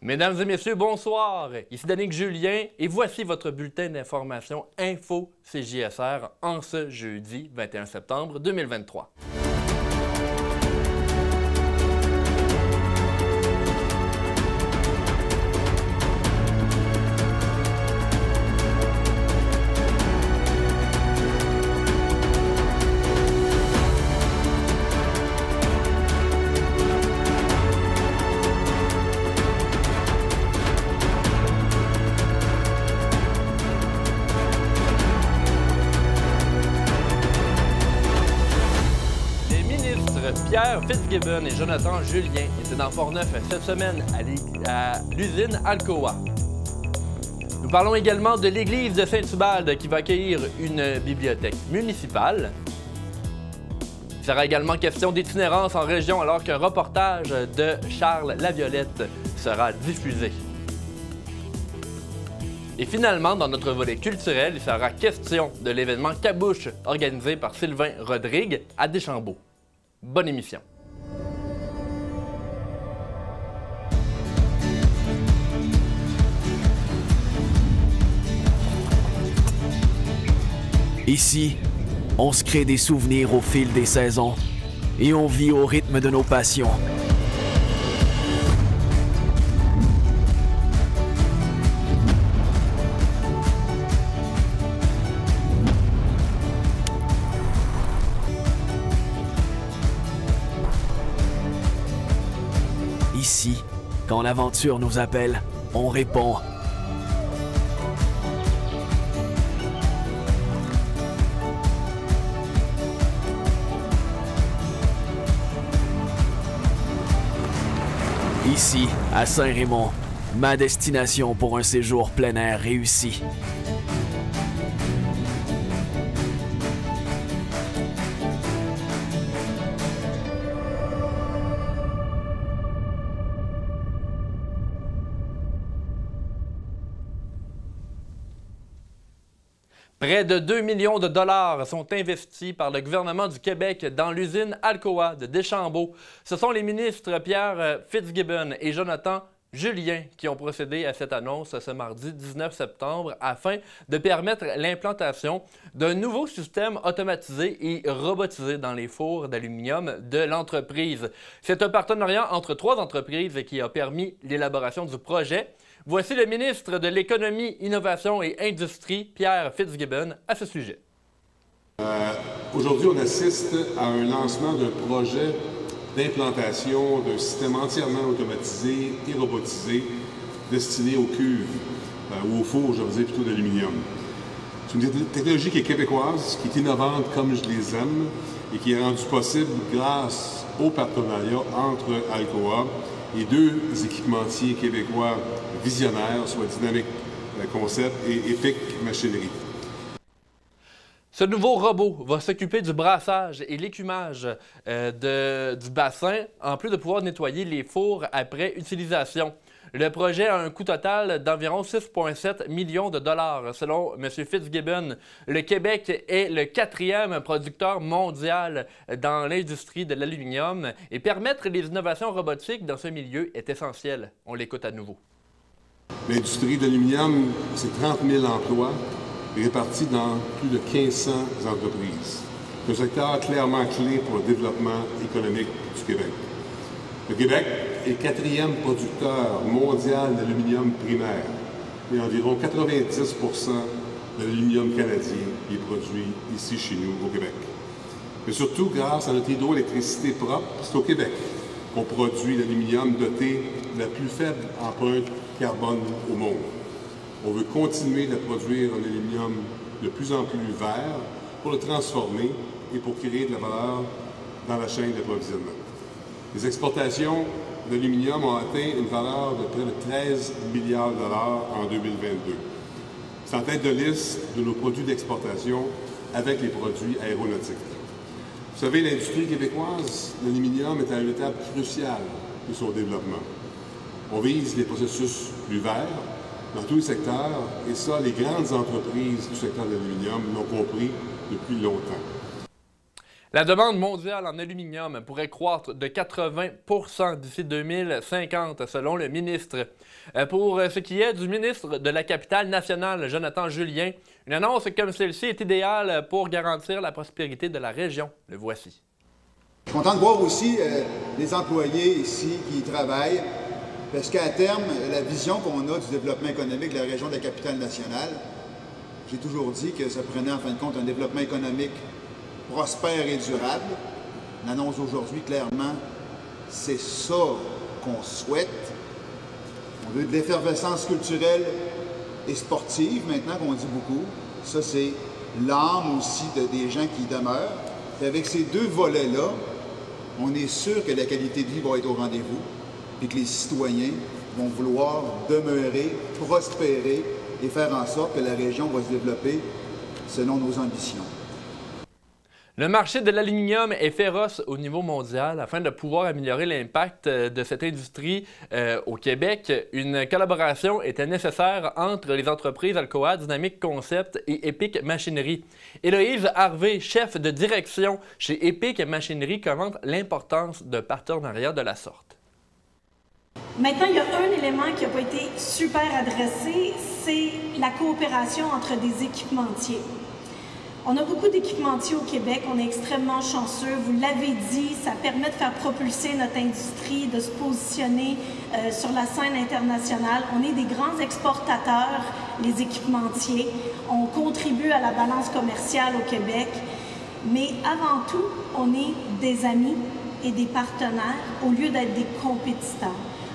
Mesdames et messieurs, bonsoir. Ici Danick Julien et voici votre bulletin d'information Info CJSR en ce jeudi 21 septembre 2023. Pierre Fitzgibbon et Jonathan Julien étaient dans Port-Neuf cette semaine à l'usine Alcoa. Nous parlons également de l'église de Saint-Ubalde qui va accueillir une bibliothèque municipale. Il sera également question d'itinérance en région alors qu'un reportage de Charles Laviolette sera diffusé. Et finalement, dans notre volet culturel, il sera question de l'événement Cabouche organisé par Sylvain Rodrigue à Deschambault. Bonne émission. Ici, on se crée des souvenirs au fil des saisons et on vit au rythme de nos passions. Ici, quand l'aventure nous appelle, on répond. Ici, à Saint-Raymond, ma destination pour un séjour plein air réussi. Près de 2 millions de dollars sont investis par le gouvernement du Québec dans l'usine Alcoa de Deschambault. Ce sont les ministres Pierre Fitzgibbon et Jonathan Julien qui ont procédé à cette annonce ce mardi 19 septembre afin de permettre l'implantation d'un nouveau système automatisé et robotisé dans les fours d'aluminium de l'entreprise. C'est un partenariat entre 3 entreprises qui a permis l'élaboration du projet. Voici le ministre de l'Économie, Innovation et Industrie, Pierre Fitzgibbon, à ce sujet. Aujourd'hui, on assiste à un lancement d'un projet d'implantation d'un système entièrement automatisé et robotisé destiné aux cuves ou aux fours, je veux dire plutôt d'aluminium. C'est une technologie qui est québécoise, qui est innovante comme je les aime et qui est rendue possible grâce au partenariat entre Alcoa et 2 équipementiers québécois visionnaires, soit Dynamic Concept et Epic Machinerie. Ce nouveau robot va s'occuper du brassage et l'écumage du bassin, en plus de pouvoir nettoyer les fours après utilisation. Le projet a un coût total d'environ 6,7 millions de dollars. Selon M. Fitzgibbon, le Québec est le 4e producteur mondial dans l'industrie de l'aluminium et permettre les innovations robotiques dans ce milieu est essentiel. On l'écoute à nouveau. L'industrie de l'aluminium, c'est 30 000 emplois répartis dans plus de 1500 entreprises. C'est un secteur clairement clé pour le développement économique du Québec. Le Québec est le 4e producteur mondial d'aluminium primaire et environ 90 de l'aluminium canadien est produit ici chez nous au Québec. Mais surtout grâce à notre hydroélectricité propre, c'est au Québec qu'on produit l'aluminium doté de la plus faible empreinte carbone au monde. On veut continuer de produire un aluminium de plus en plus vert pour le transformer et pour créer de la valeur dans la chaîne d'approvisionnement. Les exportations d'aluminium ont atteint une valeur de près de 13 milliards de dollars en 2022. C'est en tête de liste de nos produits d'exportation avec les produits aéronautiques. Vous savez, l'industrie québécoise, l'aluminium est à une étape cruciale de son développement. On vise des processus plus verts dans tous les secteurs, et ça, les grandes entreprises du secteur de l'aluminium l'ont compris depuis longtemps. La demande mondiale en aluminium pourrait croître de 80 % d'ici 2050, selon le ministre. Pour ce qui est du ministre de la Capitale-Nationale, Jonathan Julien, une annonce comme celle-ci est idéale pour garantir la prospérité de la région. Le voici. Je suis content de voir aussi les employés ici qui y travaillent, parce qu'à terme, la vision qu'on a du développement économique de la région de la Capitale-Nationale, j'ai toujours dit que ça prenait en fin de compte un développement économique prospère et durable. On annonce aujourd'hui clairement, c'est ça qu'on souhaite. On veut de l'effervescence culturelle et sportive, maintenant qu'on dit beaucoup. Ça, c'est l'âme aussi des gens qui y demeurent. Et avec ces deux volets-là, on est sûr que la qualité de vie va être au rendez-vous et que les citoyens vont vouloir demeurer, prospérer et faire en sorte que la région va se développer selon nos ambitions. Le marché de l'aluminium est féroce au niveau mondial. Afin de pouvoir améliorer l'impact de cette industrie au Québec, une collaboration était nécessaire entre les entreprises Alcoa, Dynamic Concept et Epic Machinerie. Héloïse Harvey, chef de direction chez Epic Machinerie, commente l'importance d'un partenariat de la sorte. Maintenant, il y a un élément qui n'a pas été super adressé, c'est la coopération entre des équipementiers. On a beaucoup d'équipementiers au Québec, on est extrêmement chanceux. Vous l'avez dit, ça permet de faire propulser notre industrie, de se positionner sur la scène internationale. On est des grands exportateurs, les équipementiers. On contribue à la balance commerciale au Québec. Mais avant tout, on est des amis et des partenaires au lieu d'être des compétiteurs.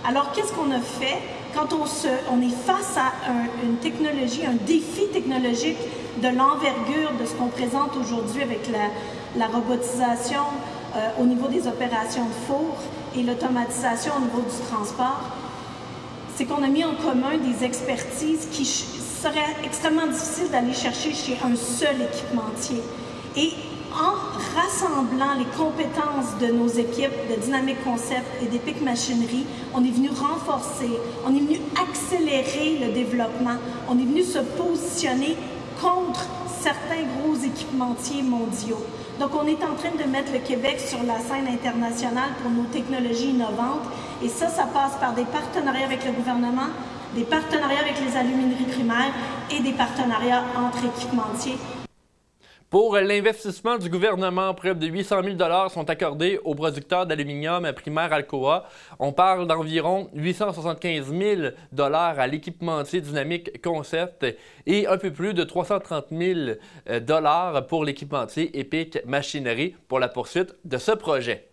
Alors, qu'est-ce qu'on a fait quand on est face à une technologie, un défi technologique de l'envergure de ce qu'on présente aujourd'hui avec la robotisation au niveau des opérations de four et l'automatisation au niveau du transport, c'est qu'on a mis en commun des expertises qui seraient extrêmement difficiles d'aller chercher chez un seul équipementier. Et en rassemblant les compétences de nos équipes de Dynamic Concept et d'Epic Machinerie, on est venu renforcer, on est venu accélérer le développement, on est venu se positionner contre certains gros équipementiers mondiaux. Donc, on est en train de mettre le Québec sur la scène internationale pour nos technologies innovantes. Et ça passe par des partenariats avec le gouvernement, des partenariats avec les alumineries primaires et des partenariats entre équipementiers. Pour l'investissement du gouvernement, près de 800 000 $ sont accordés aux producteurs d'aluminium primaire Alcoa. On parle d'environ 875 000 $ à l'équipementier Dynamic Concept et un peu plus de 330 000 $ pour l'équipementier Epic Machinerie pour la poursuite de ce projet.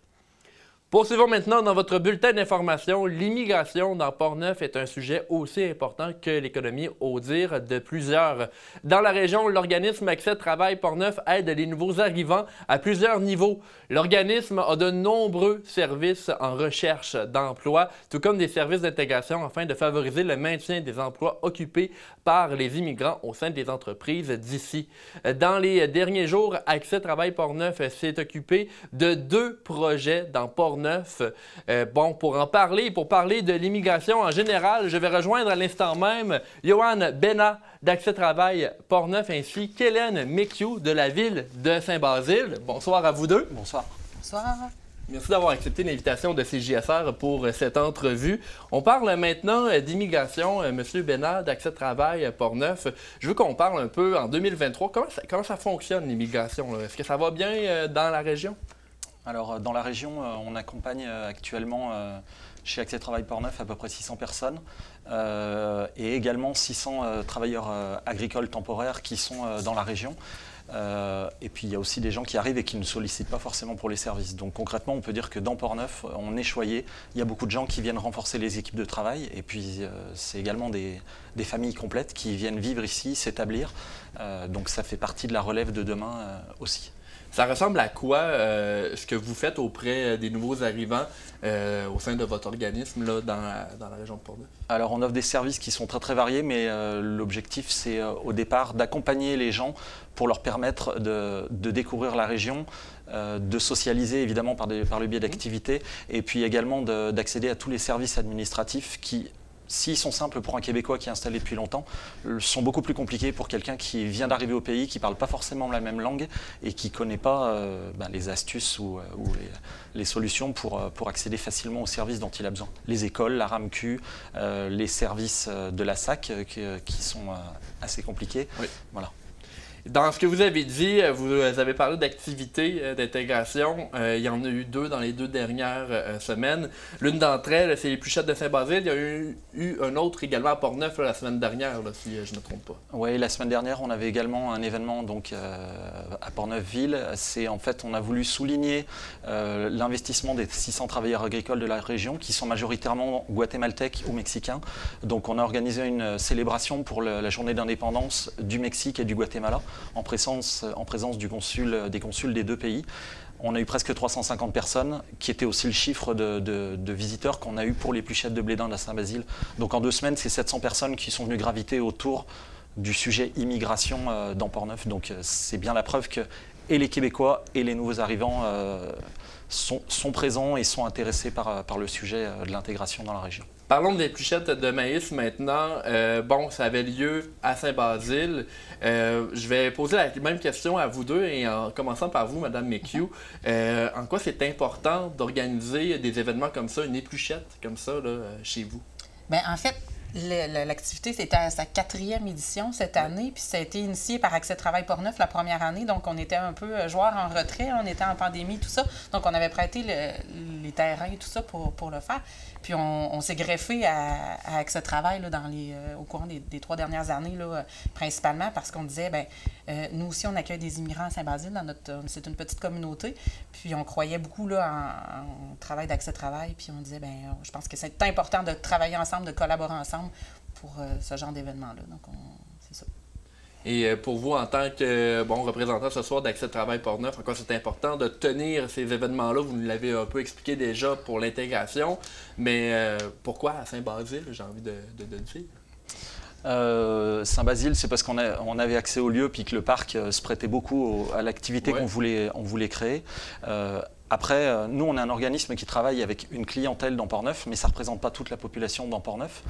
Poursuivons maintenant dans votre bulletin d'information. L'immigration dans Portneuf est un sujet aussi important que l'économie, au dire de plusieurs. Dans la région, l'organisme Accès Travail Portneuf aide les nouveaux arrivants à plusieurs niveaux. L'organisme a de nombreux services en recherche d'emploi, tout comme des services d'intégration afin de favoriser le maintien des emplois occupés par les immigrants au sein des entreprises d'ici. Dans les derniers jours, Accès Travail Portneuf s'est occupé de 2 projets dans Portneuf. Pour en parler, pour parler de l'immigration en général, je vais rejoindre à l'instant même Yoann Bénat d'Accès Travail Portneuf ainsi qu'Hélène Méquiou de la ville de Saint-Basile. Bonsoir à vous deux. Bonsoir. Bonsoir. Merci d'avoir accepté l'invitation de CJSR pour cette entrevue. On parle maintenant d'immigration. Monsieur Bénat d'Accès Travail Portneuf, je veux qu'on parle un peu en 2023. Comment ça fonctionne l'immigration? Est-ce que ça va bien dans la région? Alors, dans la région, on accompagne actuellement chez Accès Travail Portneuf à peu près 600 personnes et également 600 travailleurs agricoles temporaires qui sont dans la région. Et puis, il y a aussi des gens qui arrivent et qui ne sollicitent pas forcément pour les services. Donc, concrètement, on peut dire que dans Portneuf, on est choyé. Il y a beaucoup de gens qui viennent renforcer les équipes de travail. Et puis, c'est également des familles complètes qui viennent vivre ici, s'établir. Donc, ça fait partie de la relève de demain aussi. Ça ressemble à quoi ce que vous faites auprès des nouveaux arrivants au sein de votre organisme là, dans la région de Portneuf? Alors, on offre des services qui sont très très variés, mais l'objectif, c'est au départ d'accompagner les gens pour leur permettre de découvrir la région, de socialiser évidemment par le biais d'activités, et puis également d'accéder à tous les services administratifs qui s'ils sont simples pour un Québécois qui est installé depuis longtemps, sont beaucoup plus compliqués pour quelqu'un qui vient d'arriver au pays, qui ne parle pas forcément la même langue et qui ne connaît pas les astuces ou les solutions pour accéder facilement aux services dont il a besoin. Les écoles, la RAMQ, les services de la SAC qui sont assez compliqués. Oui. Voilà. Dans ce que vous avez dit, vous avez parlé d'activités d'intégration. Il y en a eu 2 dans les 2 dernières semaines. L'une d'entre elles, c'est les Pluchettes de Saint-Basile. Il y a eu un autre également à Portneuf la semaine dernière, là, si je ne me trompe pas. Oui, la semaine dernière, on avait également un événement donc, à Portneuf-Ville. En fait, on a voulu souligner l'investissement des 600 travailleurs agricoles de la région qui sont majoritairement guatémaltèques ou mexicains. Donc on a organisé une célébration pour la journée d'indépendance du Mexique et du Guatemala, en présence des consuls des 2 pays. On a eu presque 350 personnes, qui était aussi le chiffre de visiteurs qu'on a eu pour les Pluchettes de blé d'Inde à Saint-Basile. Donc en 2 semaines, c'est 700 personnes qui sont venues graviter autour du sujet immigration dans Portneuf. Donc c'est bien la preuve que et les Québécois et les nouveaux arrivants sont présents et sont intéressés par le sujet de l'intégration dans la région. Parlons des Pluchettes de maïs maintenant. Bon, ça avait lieu à Saint-Basile. Je vais poser la même question à vous deux et en commençant par vous, Mme McHugh. En quoi c'est important d'organiser des événements comme ça, une épluchette comme ça là, chez vous? Bien, en fait, l'activité, c'était à sa 4e édition cette année, puis ça a été initié par Accès Travail Portneuf la première année, donc on était un peu joueurs en retrait, on était en pandémie, tout ça, donc on avait prêté les terrains et tout ça pour le faire. Puis on s'est greffé à Accès Travail là, au courant des 3 dernières années, là, principalement parce qu'on disait, bien, nous aussi, on accueille des immigrants à Saint-Basile, c'est une petite communauté, puis on croyait beaucoup là, en travail d'Accès Travail, puis on disait, bien, je pense que c'est important de travailler ensemble, de collaborer ensemble pour ce genre d'événement-là. Donc, c'est ça. Et pour vous, en tant que représentant ce soir d'Accès Travail Portneuf, en quoi c'est important de tenir ces événements-là? Vous nous l'avez un peu expliqué déjà pour l'intégration, mais pourquoi à Saint-Basile, j'ai envie de dire? Saint-Basile, c'est parce qu'on avait accès au lieu puis que le parc se prêtait beaucoup à l'activité qu'on voulait créer. Après, nous, on est un organisme qui travaille avec une clientèle dans Portneuf, mais ça ne représente pas toute la population dans Portneuf.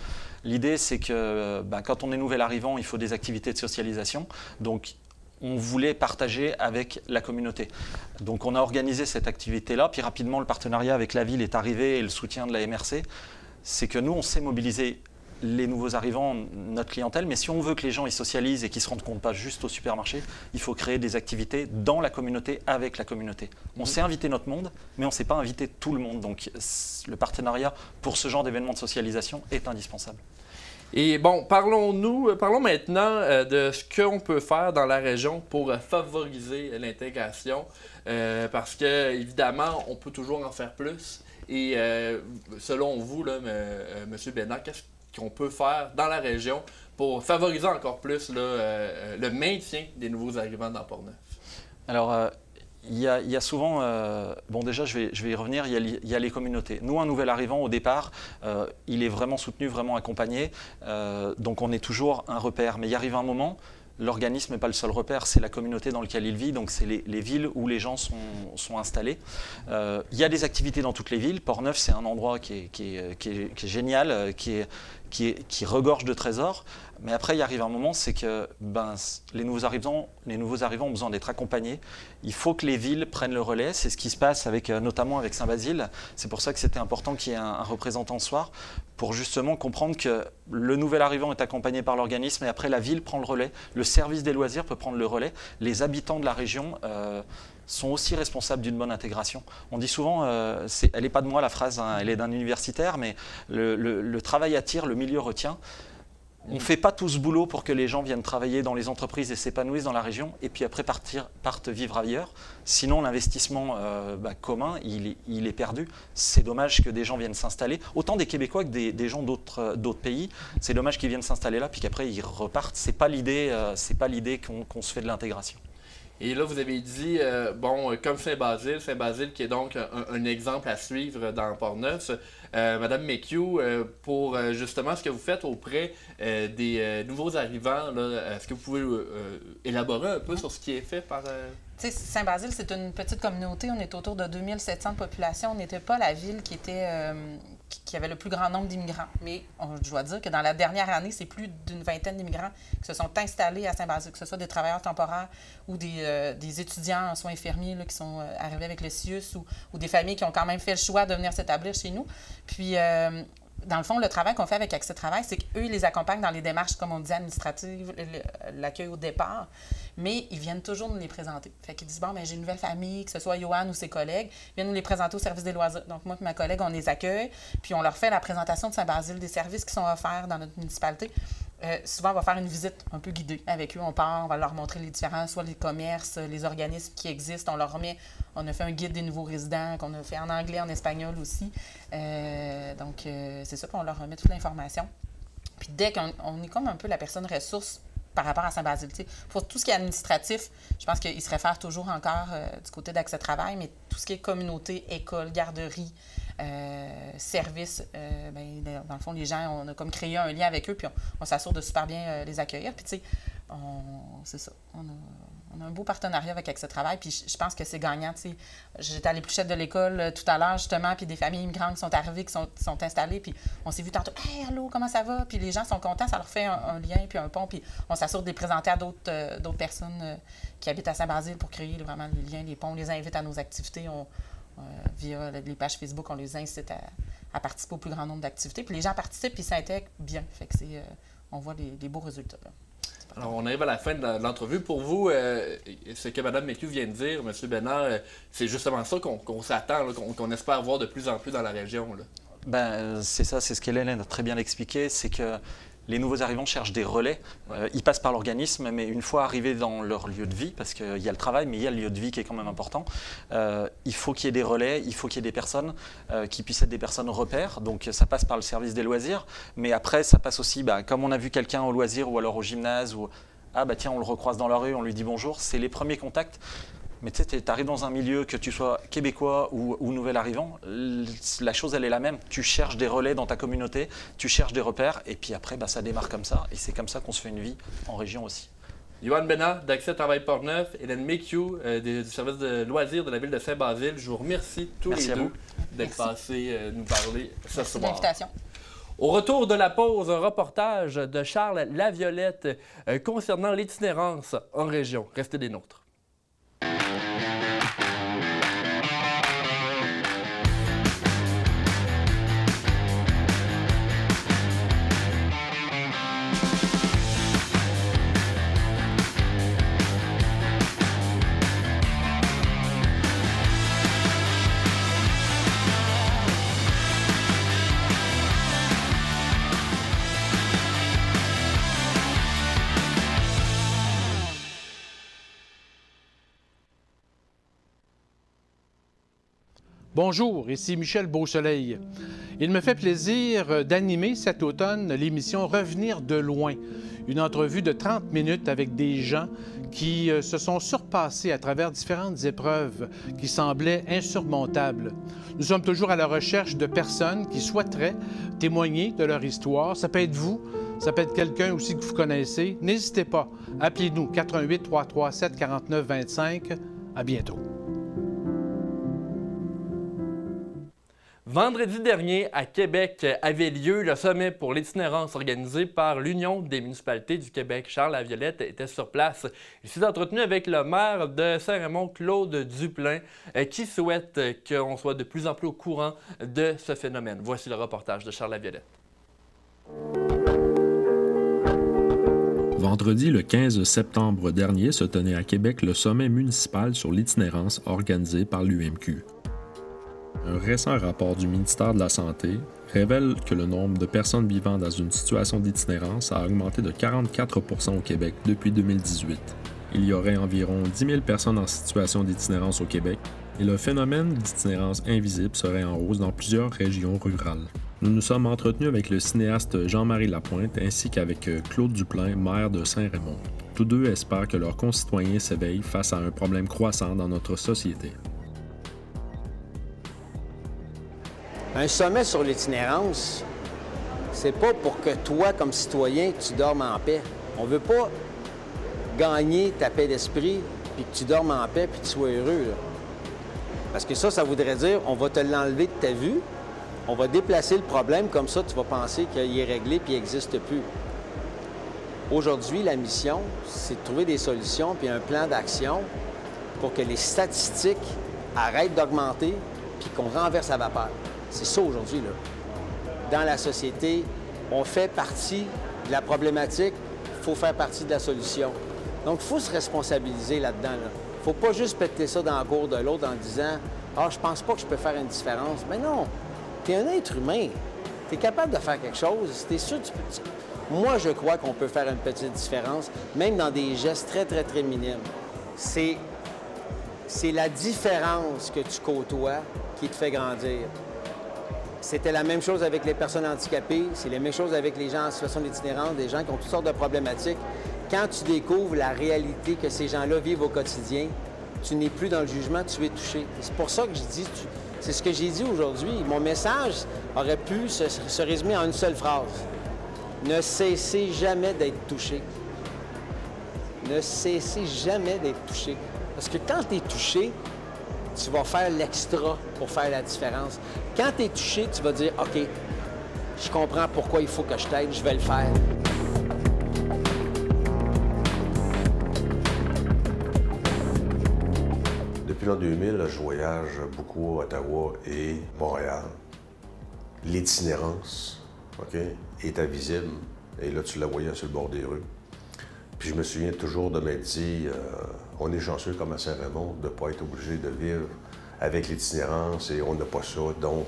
L'idée, c'est que quand on est nouvel arrivant, il faut des activités de socialisation. Donc, on voulait partager avec la communauté. Donc, on a organisé cette activité-là. Puis rapidement, le partenariat avec la ville est arrivé et le soutien de la MRC. C'est que nous, on sait mobiliser les nouveaux arrivants, notre clientèle, mais si on veut que les gens ils socialisent et qu'ils ne se rendent compte pas juste au supermarché, il faut créer des activités dans la communauté, avec la communauté. On sait inviter notre monde, mais on ne sait pas inviter tout le monde. Donc le partenariat pour ce genre d'événement de socialisation est indispensable. Et bon, parlons maintenant de ce qu'on peut faire dans la région pour favoriser l'intégration, parce que évidemment, on peut toujours en faire plus. Et selon vous, là, M. Bénard, qu'est-ce qu'on peut faire dans la région pour favoriser encore plus là, le maintien des nouveaux arrivants dans Portneuf? Alors, il y a souvent, bon déjà je vais y revenir, il y a les communautés. Nous, un nouvel arrivant au départ, il est vraiment soutenu, vraiment accompagné, donc on est toujours un repère. Mais il arrive un moment, l'organisme n'est pas le seul repère, c'est la communauté dans laquelle il vit, donc c'est les villes où les gens sont installés. Il y a des activités dans toutes les villes. Portneuf, c'est un endroit qui est génial, qui regorge de trésors. Mais après, il arrive un moment, c'est que les nouveaux arrivants ont besoin d'être accompagnés. Il faut que les villes prennent le relais. C'est ce qui se passe notamment avec Saint-Basile. C'est pour ça que c'était important qu'il y ait un représentant ce soir, pour justement comprendre que le nouvel arrivant est accompagné par l'organisme et après la ville prend le relais. Le service des loisirs peut prendre le relais. Les habitants de la région sont aussi responsables d'une bonne intégration. On dit souvent, elle n'est pas de moi la phrase, hein, elle est d'un universitaire, mais le travail attire, le milieu retient. On ne fait pas tout ce boulot pour que les gens viennent travailler dans les entreprises et s'épanouissent dans la région et puis après partent vivre ailleurs. Sinon, l'investissement commun, il est perdu. C'est dommage que des gens viennent s'installer, autant des Québécois que des gens d'autres pays. C'est dommage qu'ils viennent s'installer là puis qu'après ils repartent. C'est pas l'idée qu'on se fait de l'intégration. Et là, vous avez dit, comme Saint-Basile qui est donc un exemple à suivre dans Portneuf. Madame McHugh, pour justement ce que vous faites auprès des nouveaux arrivants, est-ce que vous pouvez élaborer un peu sur ce qui est fait par... Saint-Basile, c'est une petite communauté. On est autour de 2700 de population. On n'était pas la ville qui était qui avait le plus grand nombre d'immigrants. Mais je dois dire que dans la dernière année, c'est plus d'une vingtaine d'immigrants qui se sont installés à Saint-Basile, que ce soit des travailleurs temporaires ou des étudiants en soins infirmiers là, qui sont arrivés avec le CIUS ou des familles qui ont quand même fait le choix de venir s'établir chez nous. Puis, dans le fond, le travail qu'on fait avec Accès Travail, c'est qu'eux, ils les accompagnent dans les démarches, comme on dit, administratives, l'accueil au départ, mais ils viennent toujours nous les présenter. Fait qu'ils disent, bon, bien, j'ai une nouvelle famille, que ce soit Johan ou ses collègues, ils viennent nous les présenter au service des loisirs. Donc, moi et ma collègue, on les accueille, puis on leur fait la présentation de Saint-Basile, des services qui sont offerts dans notre municipalité. Souvent, on va faire une visite un peu guidée avec eux. On part, on va leur montrer les différents, soit les commerces, les organismes qui existent. On a fait un guide des nouveaux résidents qu'on a fait en anglais, en espagnol aussi. Donc, c'est ça, puis on leur remet toute l'information. Puis dès qu'on est comme un peu la personne ressource par rapport à Saint-Basile, pour tout ce qui est administratif, je pense qu'ils se réfèrent toujours encore du côté d'Accès Travail, mais tout ce qui est communauté, école, garderie, service, dans le fond, les gens, on a comme créé un lien avec eux, puis on s'assure de super bien les accueillir. Puis, tu sais, c'est ça. On a un beau partenariat avec Accès Travail, puis je pense que c'est gagnant. Tu sais. J'étais à l'épluchette de l'école tout à l'heure, justement, puis des familles immigrantes qui sont arrivées, qui sont installées, puis on s'est vu tantôt. « Hey, allô, comment ça va? » Puis les gens sont contents, ça leur fait un lien, puis un pont, puis on s'assure de les présenter à d'autres personnes qui habitent à Saint-Basile pour créer vraiment les liens, les ponts. On les invite à nos activités. Via les pages Facebook, on les incite à participer au plus grand nombre d'activités. Puis les gens participent et s'intègrent bien. Fait que on voit les beaux résultats. Là. Alors, on arrive à la fin de l'entrevue. Pour vous, ce que Mme McHugh vient de dire, M. Bénard, c'est justement ça qu'on s'attend, qu'on espère voir de plus en plus dans la région. Là. Ben, c'est ça, c'est ce qu'Hélène a très bien expliqué, c'est que les nouveaux arrivants cherchent des relais. Ils passent par l'organisme, mais une fois arrivés dans leur lieu de vie, parce qu'il y a le travail, mais il y a le lieu de vie qui est quand même important, il faut qu'il y ait des relais, il faut qu'il y ait des personnes qui puissent être des personnes repères. Donc ça passe par le service des loisirs, mais après ça passe aussi, comme on a vu quelqu'un au loisir ou alors au gymnase, ou tiens, on le recroise dans la rue, on lui dit bonjour, c'est les premiers contacts. Mais tu sais, tu arrives dans un milieu, que tu sois québécois ou nouvel arrivant, la chose, elle est la même. Tu cherches des relais dans ta communauté, tu cherches des repères, et puis après, ça démarre comme ça. Et c'est comme ça qu'on se fait une vie en région aussi. Johan Bénard, d'Accès Travail Portneuf, Hélène McHugh, du service de loisirs de la ville de Saint-Basile. Je vous remercie tous les deux d'être passés nous parler ce soir. Merci de l'invitation. Au retour de la pause, un reportage de Charles Laviolette concernant l'itinérance en région. Restez des nôtres. Bonjour, ici Michel Beausoleil. Il me fait plaisir d'animer cet automne l'émission Revenir de loin, une entrevue de 30 minutes avec des gens qui se sont surpassés à travers différentes épreuves qui semblaient insurmontables. Nous sommes toujours à la recherche de personnes qui souhaiteraient témoigner de leur histoire. Ça peut être vous, ça peut être quelqu'un aussi que vous connaissez. N'hésitez pas, appelez-nous 88 337 49 25. À bientôt. Vendredi dernier, à Québec, avait lieu le sommet pour l'itinérance organisé par l'Union des municipalités du Québec. Charles Laviolette était sur place. Il s'est entretenu avec le maire de Saint-Raymond, Claude Duplain, qui souhaite qu'on soit de plus en plus au courant de ce phénomène. Voici le reportage de Charles Laviolette. Vendredi, le 15 septembre dernier, se tenait à Québec le sommet municipal sur l'itinérance organisé par l'UMQ. Un récent rapport du ministère de la Santé révèle que le nombre de personnes vivant dans une situation d'itinérance a augmenté de 44 % au Québec depuis 2018. Il y aurait environ 10 000 personnes en situation d'itinérance au Québec et le phénomène d'itinérance invisible serait en hausse dans plusieurs régions rurales. Nous nous sommes entretenus avec le cinéaste Jean-Marie Lapointe ainsi qu'avec Claude Duplain, maire de Saint-Raymond. Tous deux espèrent que leurs concitoyens s'éveillent face à un problème croissant dans notre société. Un sommet sur l'itinérance, c'est pas pour que toi, comme citoyen, tu dormes en paix. On veut pas gagner ta paix d'esprit, puis que tu dormes en paix, puis que tu sois heureux. Là. Parce que ça voudrait dire on va te l'enlever de ta vue, On va déplacer le problème, comme ça, tu vas penser qu'il est réglé puis il n'existe plus. Aujourd'hui, la mission, c'est de trouver des solutions puis un plan d'action pour que les statistiques arrêtent d'augmenter puis qu'on renverse la vapeur. C'est ça aujourd'hui, là. Dans la société, on fait partie de la problématique, il faut faire partie de la solution. Donc, il faut se responsabiliser là-dedans. Il ne faut pas juste péter ça dans la cour de l'autre en disant « Ah, je pense pas que je peux faire une différence. » Mais non, tu es un être humain. Tu es capable de faire quelque chose. Tu es sûr que tu peux... Moi, je crois qu'on peut faire une petite différence, même dans des gestes très, très, très minimes. C'est la différence que tu côtoies qui te fait grandir. C'était la même chose avec les personnes handicapées, c'est la même chose avec les gens en situation d'itinérance, des gens qui ont toutes sortes de problématiques. Quand tu découvres la réalité que ces gens-là vivent au quotidien, tu n'es plus dans le jugement, tu es touché. C'est pour ça que je dis, c'est ce que j'ai dit aujourd'hui. Mon message aurait pu se résumer en une seule phrase. Ne cessez jamais d'être touché. Ne cessez jamais d'être touché. Parce que quand tu es touché, tu vas faire l'extra pour faire la différence. Quand tu es touché, tu vas dire « OK, je comprends pourquoi il faut que je t'aide, je vais le faire. » Depuis l'an 2000, je voyage beaucoup à Ottawa et Montréal. L'itinérance, OK, est invisible. Et là, tu la voyais sur le bord des rues. Puis je me souviens toujours de m'être dit, on est chanceux comme à Saint-Raymond de ne pas être obligé de vivre avec l'itinérance et on n'a pas ça. Donc,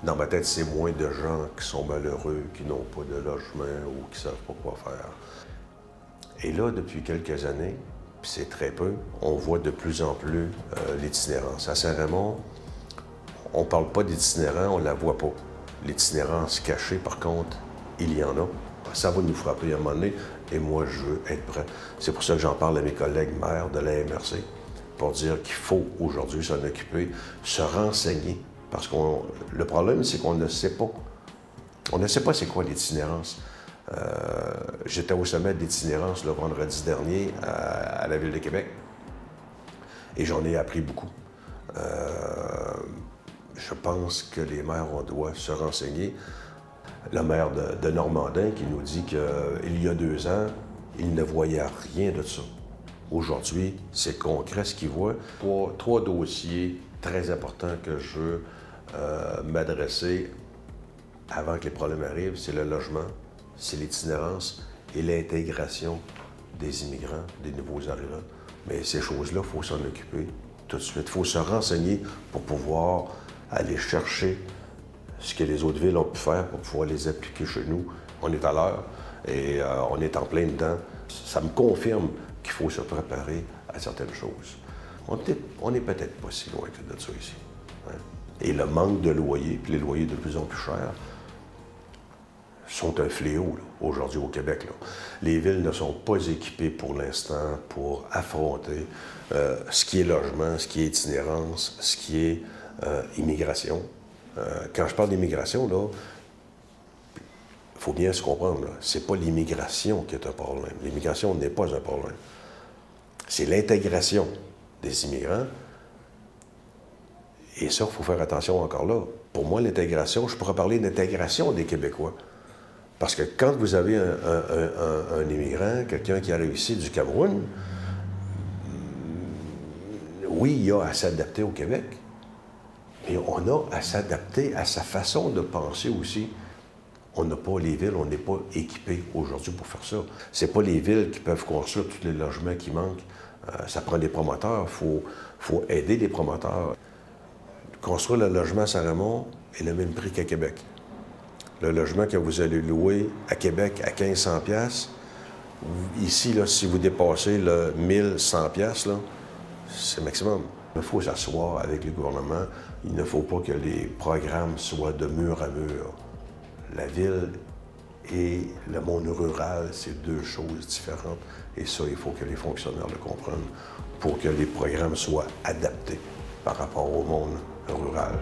dans ma tête, c'est moins de gens qui sont malheureux, qui n'ont pas de logement ou qui ne savent pas quoi faire. Et là, depuis quelques années, puis c'est très peu, on voit de plus en plus l'itinérance. À Saint-Raymond, on ne parle pas d'itinérant, on ne la voit pas. L'itinérance cachée, par contre, il y en a. Ça va nous frapper à un moment donné, et moi, je veux être prêt. C'est pour ça que j'en parle à mes collègues maires de la MRC, pour dire qu'il faut aujourd'hui s'en occuper, se renseigner. Parce que le problème, c'est qu'on ne sait pas. On ne sait pas c'est quoi l'itinérance. J'étais au sommet de l'itinérance le vendredi dernier à la Ville de Québec, et j'en ai appris beaucoup. Je pense que les maires, on doit se renseigner. Le maire de Normandin qui nous dit qu'il y a 2 ans, il ne voyait rien de ça. Aujourd'hui, c'est concret ce qu'il voit. 3 dossiers très importants que je veux m'adresser avant que les problèmes arrivent, c'est le logement, c'est l'itinérance et l'intégration des immigrants, des nouveaux arrivants. Mais ces choses-là, il faut s'en occuper tout de suite. Il faut se renseigner pour pouvoir aller chercher ce que les autres villes ont pu faire pour pouvoir les appliquer chez nous. On est à l'heure et on est en plein dedans. Ça me confirme qu'il faut se préparer à certaines choses. On n'est peut-être pas si loin que de ça ici. Hein? Et le manque de loyers, puis les loyers de plus en plus chers, sont un fléau aujourd'hui au Québec. Là. Les villes ne sont pas équipées pour l'instant pour affronter ce qui est logement, ce qui est itinérance, ce qui est immigration. Quand je parle d'immigration, là, il faut bien se comprendre, c'est pas l'immigration qui est un problème. L'immigration n'est pas un problème. C'est l'intégration des immigrants. Et ça, il faut faire attention encore là. Pour moi, l'intégration, je pourrais parler d'intégration des Québécois. Parce que quand vous avez un immigrant, quelqu'un qui a réussi du Cameroun, oui, il a à s'adapter au Québec. Mais on a à s'adapter à sa façon de penser aussi. On n'a pas les villes, on n'est pas équipés aujourd'hui pour faire ça. C'est pas les villes qui peuvent construire tous les logements qui manquent. Ça prend des promoteurs, il faut aider les promoteurs. Construire le logement à Saint-Raymond est le même prix qu'à Québec. Le logement que vous allez louer à Québec à 1500 $, ici, là, si vous dépassez le 1100 $, là, c'est maximum. Il faut s'asseoir avec le gouvernement. Il ne faut pas que les programmes soient de mur à mur. La ville et le monde rural, c'est 2 choses différentes. Et ça, il faut que les fonctionnaires le comprennent pour que les programmes soient adaptés par rapport au monde rural.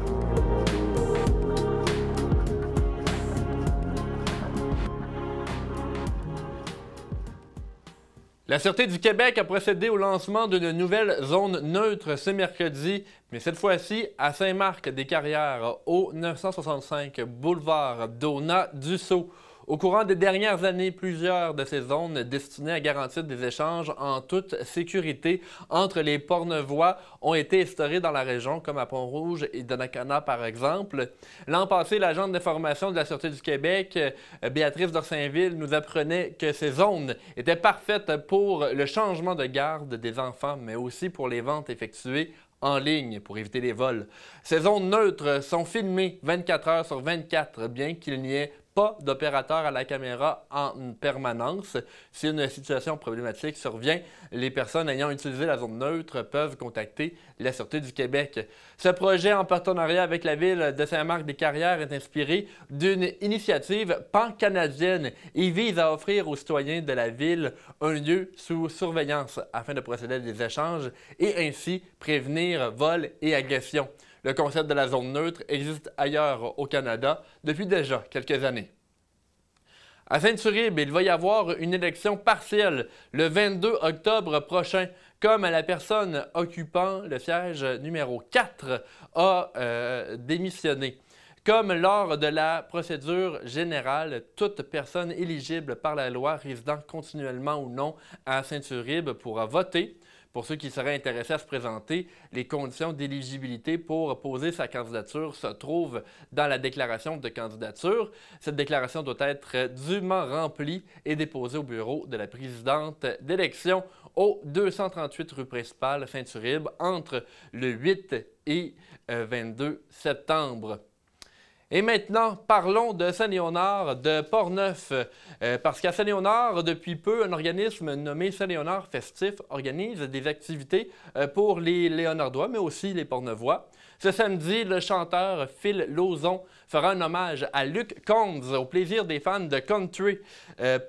La Sûreté du Québec a procédé au lancement d'une nouvelle zone neutre ce mercredi, mais cette fois-ci à Saint-Marc-des-Carrières, au 965 boulevard Donat-Dussault. Au courant des dernières années, plusieurs de ces zones destinées à garantir des échanges en toute sécurité entre les Portneuvois ont été instaurées dans la région, comme à Pont-Rouge et Donnacona, par exemple. L'an passé, l'agente d'information de la Sûreté du Québec, Béatrice d'Orsainville, nous apprenait que ces zones étaient parfaites pour le changement de garde des enfants, mais aussi pour les ventes effectuées en ligne pour éviter les vols. Ces zones neutres sont filmées 24 heures sur 24, bien qu'il n'y ait pas d'opérateur à la caméra en permanence. Si une situation problématique survient, les personnes ayant utilisé la zone neutre peuvent contacter la Sûreté du Québec. Ce projet, en partenariat avec la ville de Saint-Marc-des-Carrières, est inspiré d'une initiative pan-canadienne et vise à offrir aux citoyens de la ville un lieu sous surveillance afin de procéder à des échanges et ainsi prévenir vols et agressions. Le concept de la zone neutre existe ailleurs au Canada depuis déjà quelques années. À Saint-Uribe, il va y avoir une élection partielle le 22 octobre prochain. Comme la personne occupant le siège numéro 4 a démissionné. Comme lors de la procédure générale, toute personne éligible par la loi résidant continuellement ou non à Saint-Uribe pourra voter. Pour ceux qui seraient intéressés à se présenter, les conditions d'éligibilité pour poser sa candidature se trouvent dans la déclaration de candidature. Cette déclaration doit être dûment remplie et déposée au bureau de la présidente d'élection au 238 rue principale Saint-Uribe entre le 8 et 22 septembre. Et maintenant, parlons de Saint-Léonard, de Portneuf, parce qu'à Saint-Léonard, depuis peu, un organisme nommé Saint-Léonard Festif organise des activités pour les Léonardois, mais aussi les Portneuvois. Ce samedi, le chanteur Phil Lauzon fera un hommage à Luc Combs, au plaisir des fans de country,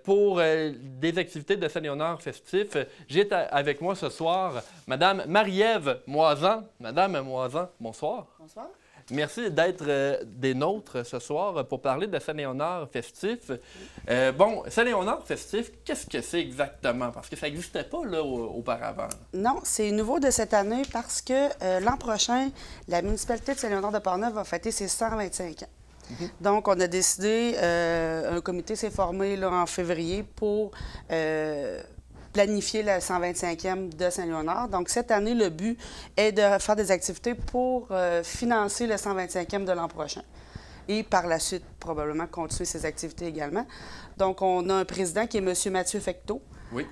pour des activités de Saint-Léonard Festif. J'ai avec moi ce soir Mme Marie-Ève Moisan. Madame Moisan, bonsoir. Bonsoir. Merci d'être des nôtres ce soir pour parler de Saint-Léonard Festif. Bon, Saint-Léonard Festif, qu'est-ce que c'est exactement? Parce que ça n'existait pas là auparavant. Non, c'est nouveau de cette année parce que l'an prochain, la municipalité de Saint-Léonard de Portneuf va fêter ses 125 ans. Donc, on a décidé, un comité s'est formé là, en février pour planifier le 125e de Saint-Léonard. Donc, cette année, le but est de faire des activités pour financer le 125e de l'an prochain. Et par la suite, probablement, continuer ces activités également. Donc, on a un président qui est M. Mathieu Fecteau. Oui.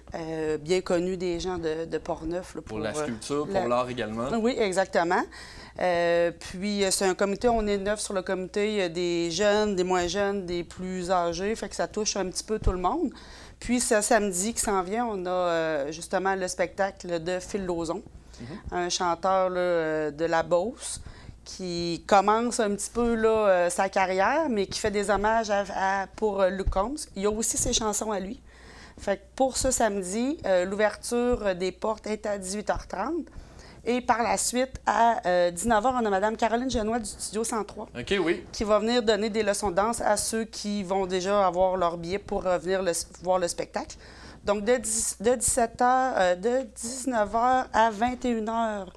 Bien connu des gens de Portneuf. Là, pour la sculpture, pour l'art également. Oui, exactement. Puis, c'est un comité, on est 9 sur le comité. Il y a des jeunes, des moins jeunes, des plus âgés. Fait que ça touche un petit peu tout le monde. Puis, ce samedi qui s'en vient, on a justement le spectacle de Phil Lauzon, un chanteur là, de la Beauce, qui commence un petit peu là, sa carrière, mais qui fait des hommages pour Luc Combs. Il y a aussi ses chansons à lui. Fait que pour ce samedi, l'ouverture des portes est à 18h30. Et par la suite, à 19h, on a Mme Caroline Genois du Studio 103 qui va venir donner des leçons de danse à ceux qui vont déjà avoir leur billet pour venir voir le spectacle. Donc, de 19h à 21h,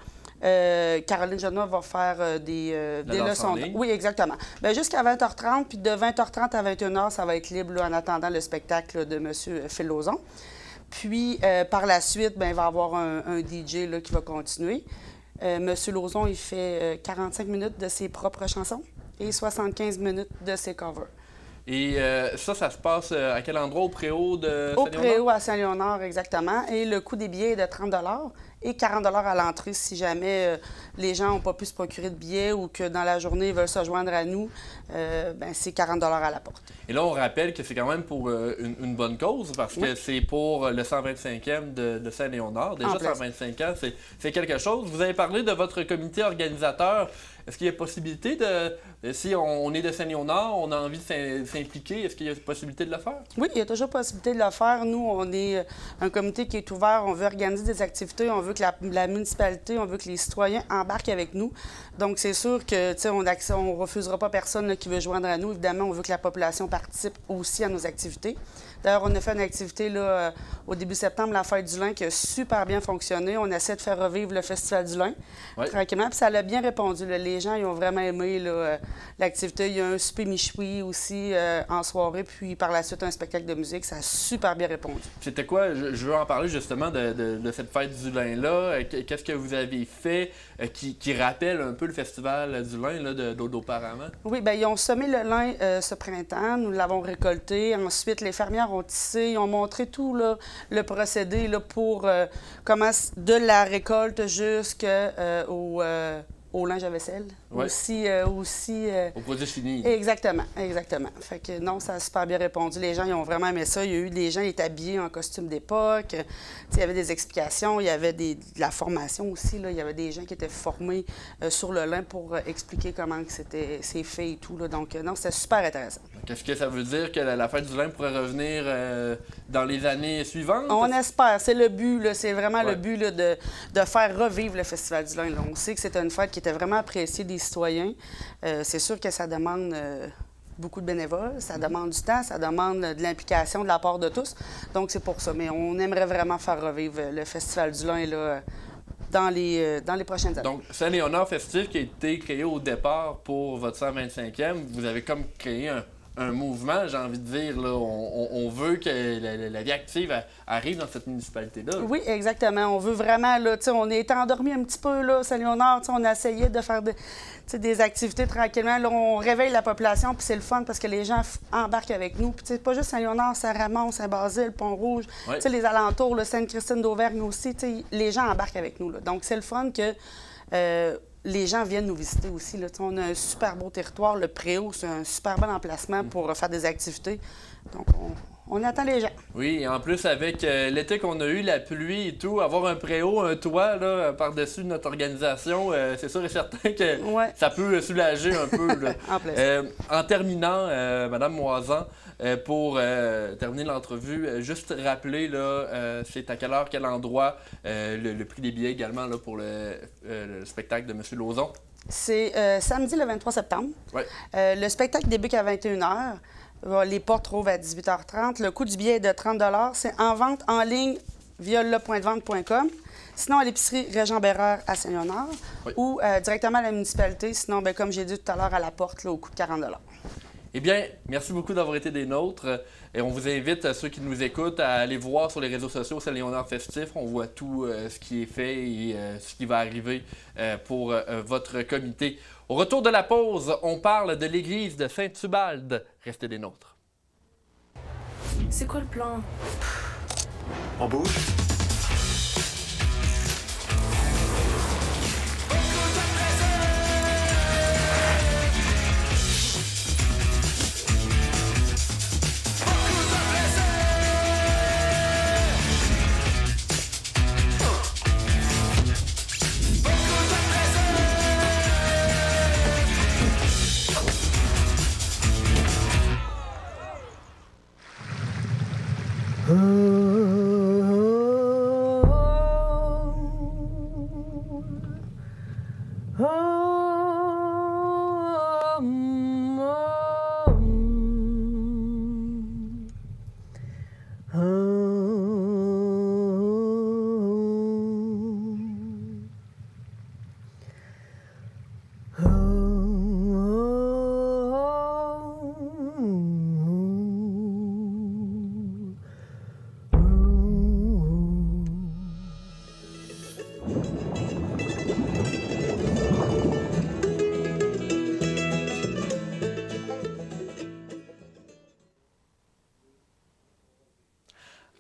Caroline Genois va faire des leçons de danse. Oui, exactement. Bien, jusqu'à 20h30, puis de 20h30 à 21h, ça va être libre là, en attendant le spectacle de M. Phil Lauzon. Puis, par la suite, bien, il va y avoir un DJ là, qui va continuer. M. Lauzon, il fait 45 minutes de ses propres chansons et 75 minutes de ses covers. Et ça se passe à quel endroit? Au Préau de Saint-Léonard? Au Préau à Saint-Léonard, exactement. Et le coût des billets est de 30 et 40 à l'entrée si jamais les gens n'ont pas pu se procurer de billets ou que dans la journée, ils veulent se joindre à nous, c'est 40 à la porte. Et là, on rappelle que c'est quand même pour une bonne cause parce que c'est pour le 125e de Saint-Léonard. Déjà, 125 ans, c'est quelque chose. Vous avez parlé de votre comité organisateur. Est-ce qu'il y a possibilité si on est de Saint-Léonard, on a envie de s'impliquer, est-ce qu'il y a possibilité de le faire? Oui, il y a toujours possibilité de le faire. Nous, on est un comité qui est ouvert. On veut organiser des activités. On veut que la municipalité, on veut que les citoyens embarquent avec nous. Donc, c'est sûr que, tu sais, on ne refusera pas personne là, qui veut joindre à nous. Évidemment, on veut que la population participe aussi à nos activités. D'ailleurs, on a fait une activité là, au début septembre, la fête du lin, qui a super bien fonctionné. On essaie de faire revivre le Festival du lin, tranquillement. Puis ça a bien répondu. Là. Les gens, ils ont vraiment aimé l'activité. Il y a un souper michoui aussi en soirée, puis par la suite, un spectacle de musique. Ça a super bien répondu. C'était quoi? Je veux en parler justement de cette fête du lin-là. Qu'est-ce que vous avez fait qui rappelle un peu le Festival du lin d'auparavant? Oui, bien, ils ont semé le lin ce printemps. Nous l'avons récolté. Ensuite, les fermières ont tissé. Ils ont montré tout là, le procédé là, pour comment de la récolte jusqu'au linge à vaisselle. Ouais. Aussi au produit fini. Exactement, exactement. Fait que non, ça a super bien répondu. Les gens, ils ont vraiment aimé ça. Il y a eu des gens qui étaient habillés en costume d'époque. Il y avait des explications, il y avait de la formation aussi. Là. Il y avait des gens qui étaient formés sur le lin pour expliquer comment c'est fait et tout. Là. Donc non, c'était super intéressant. Est-ce que ça veut dire que la fête du lin pourrait revenir dans les années suivantes? On espère. C'est le but. C'est vraiment le but là, de faire revivre le Festival du lin. Là. On sait que c'était une fête qui était vraiment appréciée des citoyens. C'est sûr que ça demande beaucoup de bénévoles, ça demande du temps, ça demande de l'implication de la part de tous. Donc, c'est pour ça. Mais on aimerait vraiment faire revivre le Festival du lin là, dans les prochaines années. Donc, Saint-Léonard Festif qui a été créé au départ pour votre 125e, vous avez comme créé un mouvement, j'ai envie de dire. Là, on veut que la vie active arrive dans cette municipalité-là. Oui, exactement. On veut vraiment, là, on est endormi un petit peu, là, Saint-Léonard. On a essayé de faire des activités tranquillement. Là, on réveille la population, puis c'est le fun parce que les gens embarquent avec nous. Puis, pas juste Saint-Léonard, Saint-Ramon, Saint-Basile, Pont-Rouge, les alentours, Sainte-Christine d'Auvergne aussi. Les gens embarquent avec nous. Là. Donc, c'est le fun que les gens viennent nous visiter aussi. Là. On a un super beau territoire. Le Préau, c'est un super bon emplacement pour faire des activités. Donc, on attend les gens. Oui, et en plus, avec l'été qu'on a eu, la pluie et tout, avoir un préau, un toit là, par-dessus notre organisation, c'est sûr et certain que ça peut soulager un peu. Là. En terminant, Mme Moisan, pour terminer l'entrevue, juste rappeler, là, c'est à quelle heure, quel endroit, le prix des billets également là, pour le spectacle de M. Lauzon. C'est samedi le 23 septembre. Ouais. Le spectacle débute à 21h. Les portes rouvrent à 18h30. Le coût du billet est de 30 $. C'est en vente en ligne via lepointdevente.com. Sinon, à l'épicerie Régent-Bérard à Saint-Léonard ou directement à la municipalité. Sinon, bien, comme j'ai dit tout à l'heure, à la porte, là, au coût de 40 $. Eh bien, merci beaucoup d'avoir été des nôtres. Et on vous invite, ceux qui nous écoutent, à aller voir sur les réseaux sociaux Saint-Léonard Festif. On voit tout ce qui est fait et ce qui va arriver pour votre comité. Au retour de la pause, on parle de l'église de Saint-Ubalde. Restez des nôtres. C'est quoi le plan? On bouge?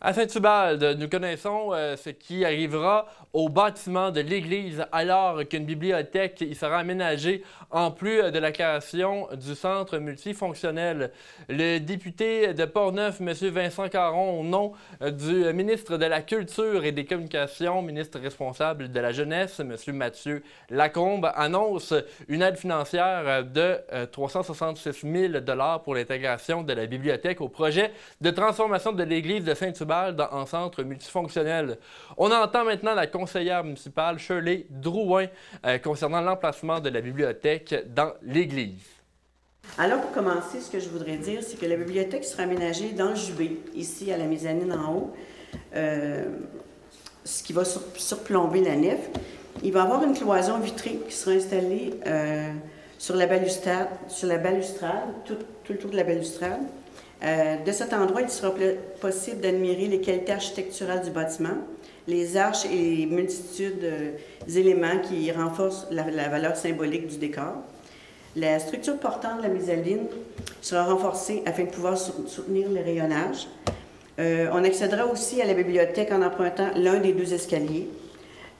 À Saint-Ubalde, nous connaissons ce qui arrivera au bâtiment de l'église alors qu'une bibliothèque y sera aménagée en plus de la création du centre multifonctionnel. Le député de Portneuf, M. Vincent Caron, au nom du ministre de la Culture et des Communications, ministre responsable de la Jeunesse, M. Mathieu Lacombe, annonce une aide financière de 366 000 $ pour l'intégration de la bibliothèque au projet de transformation de l'église de Saint-Ubalde en centre multifonctionnel. On entend maintenant la conseillère municipale Shirley Drouin concernant l'emplacement de la bibliothèque dans l'église. Alors, pour commencer, ce que je voudrais dire, c'est que la bibliothèque sera aménagée dans le jubé, ici à la mezzanine en haut, ce qui va surplomber la nef. Il va y avoir une cloison vitrée qui sera installée sur la balustrade, tout le tour de la balustrade. De cet endroit, il sera possible d'admirer les qualités architecturales du bâtiment, les arches et les multitudes d'éléments qui renforcent la valeur symbolique du décor. La structure portante de la mezzanine sera renforcée afin de pouvoir soutenir le rayonnage. On accédera aussi à la bibliothèque en empruntant l'un des 2 escaliers.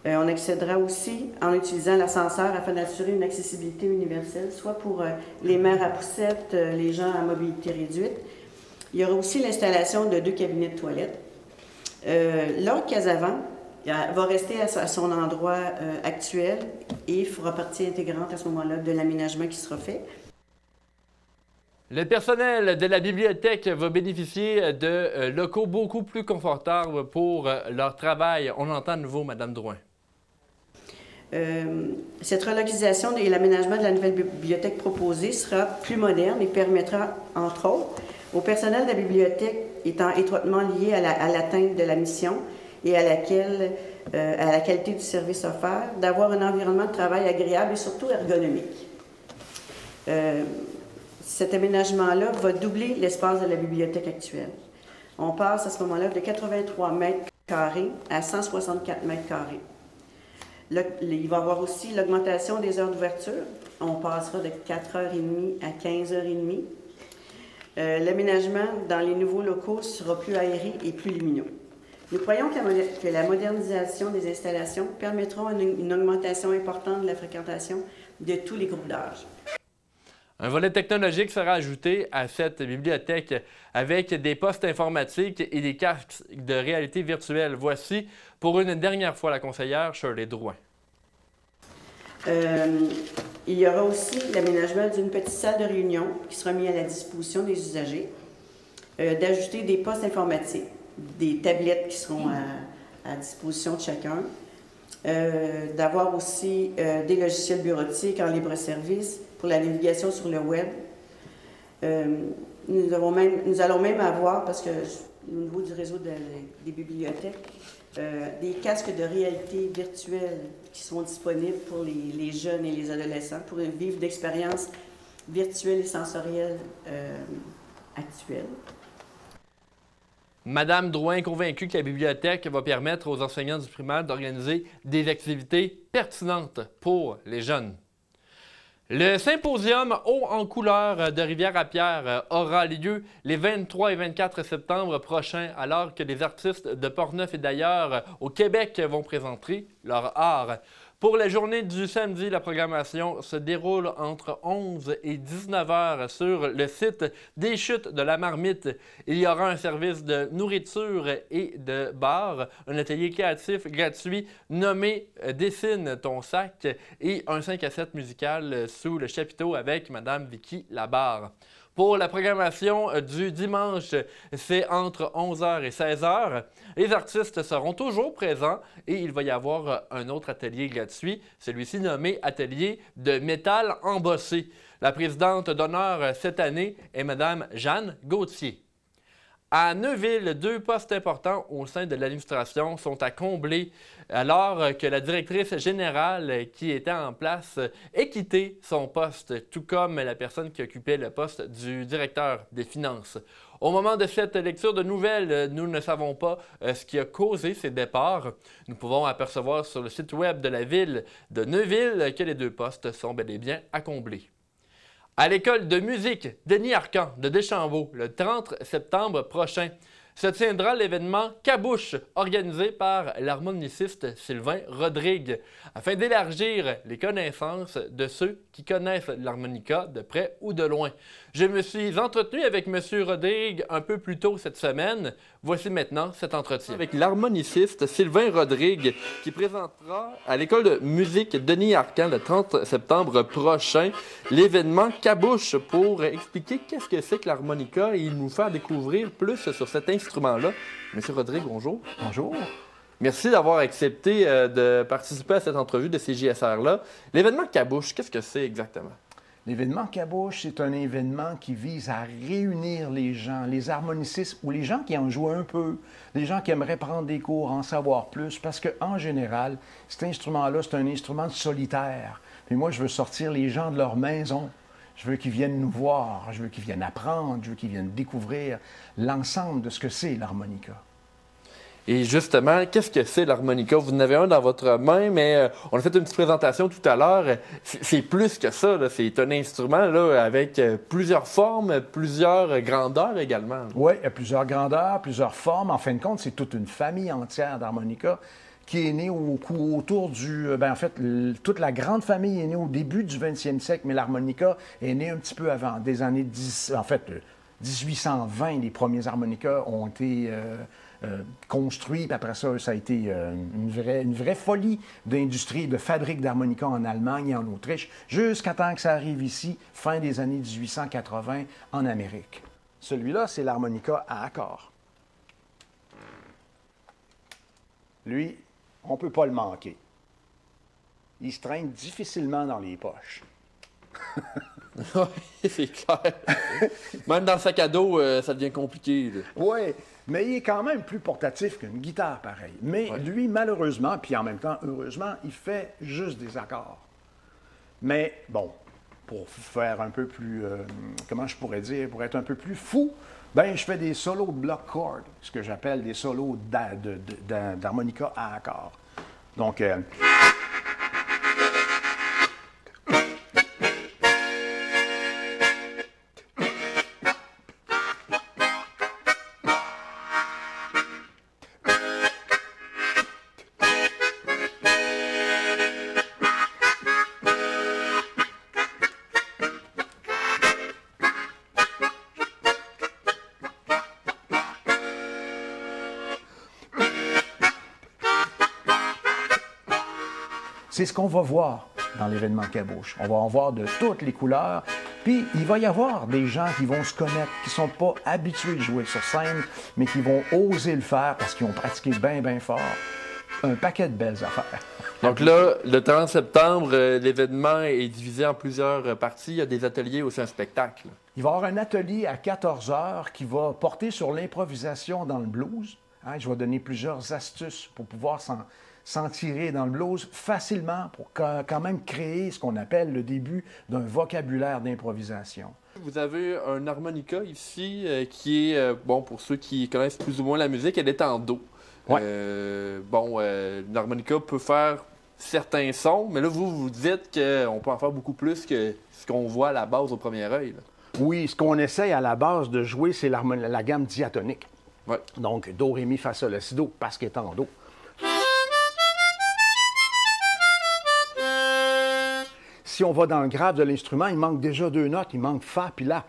On accédera aussi en utilisant l'ascenseur afin d'assurer une accessibilité universelle, soit pour les mères à poussette, les gens à mobilité réduite. Il y aura aussi l'installation de 2 cabinets de toilettes. L'Ordre Casavant va rester à son endroit actuel et fera partie intégrante à ce moment-là de l'aménagement qui sera fait. Le personnel de la bibliothèque va bénéficier de locaux beaucoup plus confortables pour leur travail. On entend de nouveau Mme Drouin. Cette relocalisation et l'aménagement de la nouvelle bibliothèque proposée sera plus moderne et permettra, entre autres, au personnel de la bibliothèque étant étroitement lié à l'atteinte de la mission et à la qualité du service offert, d'avoir un environnement de travail agréable et surtout ergonomique. Cet aménagement-là va doubler l'espace de la bibliothèque actuelle. On passe à ce moment-là de 83 mètres carrés à 164 mètres carrés. Il va y avoir aussi l'augmentation des heures d'ouverture. On passera de 4h30 à 15h30. L'aménagement dans les nouveaux locaux sera plus aéré et plus lumineux. Nous croyons que la modernisation des installations permettra une augmentation importante de la fréquentation de tous les groupes d'âge. Un volet technologique sera ajouté à cette bibliothèque avec des postes informatiques et des casques de réalité virtuelle. Voici pour une dernière fois la conseillère Shirley Drouin. Il y aura aussi l'aménagement d'une petite salle de réunion qui sera mise à la disposition des usagers, d'ajouter des postes informatiques, des tablettes qui seront à disposition de chacun, d'avoir aussi des logiciels bureautiques en libre-service pour la navigation sur le web. Nous allons même avoir, parce que au niveau du réseau des bibliothèques, des casques de réalité virtuelle qui sont disponibles pour les jeunes et les adolescents pour vivre d'expériences virtuelles et sensorielles actuelles. Madame Drouin est convaincue que la bibliothèque va permettre aux enseignants du primaire d'organiser des activités pertinentes pour les jeunes. Le symposium Eau en couleur de Rivière-à-Pierre aura lieu les 23 et 24 septembre prochains, alors que les artistes de Portneuf et d'ailleurs au Québec vont présenter leur art. Pour la journée du samedi, la programmation se déroule entre 11 et 19 heures sur le site des Chutes de la Marmite. Il y aura un service de nourriture et de bar, un atelier créatif gratuit nommé « Dessine ton sac » et un 5 à 7 musical sous le chapiteau avec Mme Vicky Labarre. Pour la programmation du dimanche, c'est entre 11h et 16h. Les artistes seront toujours présents et il va y avoir un autre atelier gratuit, celui-ci nommé Atelier de métal embossé. La présidente d'honneur cette année est Mme Jeanne Gauthier. À Neuville, 2 postes importants au sein de l'administration sont à combler alors que la directrice générale qui était en place ait quitté son poste, tout comme la personne qui occupait le poste du directeur des finances. Au moment de cette lecture de nouvelles, nous ne savons pas ce qui a causé ces départs. Nous pouvons apercevoir sur le site web de la ville de Neuville que les 2 postes sont bel et bien à combler. À l'école de musique Denis Arcan de Deschambault, le 30 septembre prochain, se tiendra l'événement Cabouche, organisé par l'harmoniciste Sylvain Rodrigue, afin d'élargir les connaissances de ceux qui connaissent l'harmonica de près ou de loin. Je me suis entretenu avec M. Rodrigue un peu plus tôt cette semaine. Voici maintenant cet entretien avec l'harmoniciste Sylvain Rodrigue, qui présentera à l'école de musique Denis Arcan le 30 septembre prochain l'événement Cabouche pour expliquer qu'est-ce que c'est que l'harmonica et nous faire découvrir plus sur cet instrument-là. Monsieur Rodrigue, bonjour. Bonjour. Merci d'avoir accepté de participer à cette entrevue de CJSR-là. L'événement Cabouche, qu'est-ce que c'est exactement? L'événement Cabouche, c'est un événement qui vise à réunir les gens, les harmonicistes ou les gens qui en jouent un peu, les gens qui aimeraient prendre des cours, en savoir plus, parce qu'en général, cet instrument-là, c'est un instrument solitaire. Puis moi, je veux sortir les gens de leur maison. Je veux qu'ils viennent nous voir, je veux qu'ils viennent apprendre, je veux qu'ils viennent découvrir l'ensemble de ce que c'est l'harmonica. Et justement, qu'est-ce que c'est l'harmonica? Vous en avez un dans votre main, mais on a fait une petite présentation tout à l'heure. C'est plus que ça, là. C'est un instrument là, avec plusieurs formes, plusieurs grandeurs également. Oui, il y a plusieurs grandeurs, plusieurs formes. En fin de compte, c'est toute une famille entière d'harmonica qui est née autour du... en fait, toute la grande famille est née au début du 20e siècle, mais l'harmonica est née un petit peu avant, des années 1820. Les premiers harmonicas ont été... construit, puis après ça, ça a été une vraie folie d'industrie, de fabrique d'harmonica en Allemagne et en Autriche, jusqu'à temps que ça arrive ici, fin des années 1880, en Amérique. Celui-là, c'est l'harmonica à accord. Lui, on ne peut pas le manquer. Il se traîne difficilement dans les poches. Oui, c'est clair. Même dans le sac à dos, ça devient compliqué. Oui, mais il est quand même plus portatif qu'une guitare, pareil. Mais lui, malheureusement, puis en même temps, heureusement, il fait juste des accords. Mais bon, pour faire un peu plus, comment je pourrais dire, pour être un peu plus fou, ben je fais des solos de block chord, ce que j'appelle des solos d'harmonica à accord. Donc... C'est ce qu'on va voir dans l'événement Cabouche. On va en voir de toutes les couleurs. Puis, il va y avoir des gens qui vont se connaître, qui ne sont pas habitués de jouer sur scène, mais qui vont oser le faire parce qu'ils ont pratiqué bien fort. Un paquet de belles affaires. Donc là, le 30 septembre, l'événement est divisé en plusieurs parties. Il y a des ateliers aussi, un spectacle. Il va y avoir un atelier à 14 h qui va porter sur l'improvisation dans le blues. Je vais donner plusieurs astuces pour pouvoir s'en tirer dans le blues facilement pour quand même créer ce qu'on appelle le début d'un vocabulaire d'improvisation. Vous avez un harmonica ici qui est, pour ceux qui connaissent plus ou moins la musique, elle est en do. Ouais. Une harmonica peut faire certains sons, mais là, vous dites qu'on peut en faire beaucoup plus que ce qu'on voit à la base au premier œil. Là. Oui, ce qu'on essaye à la base de jouer, c'est la gamme diatonique. Ouais. Donc, do, ré, mi, fa, sol, la, si, do, parce qu'elle est en do. Si on va dans le grave de l'instrument, il manque déjà 2 notes. Il manque Fa puis La.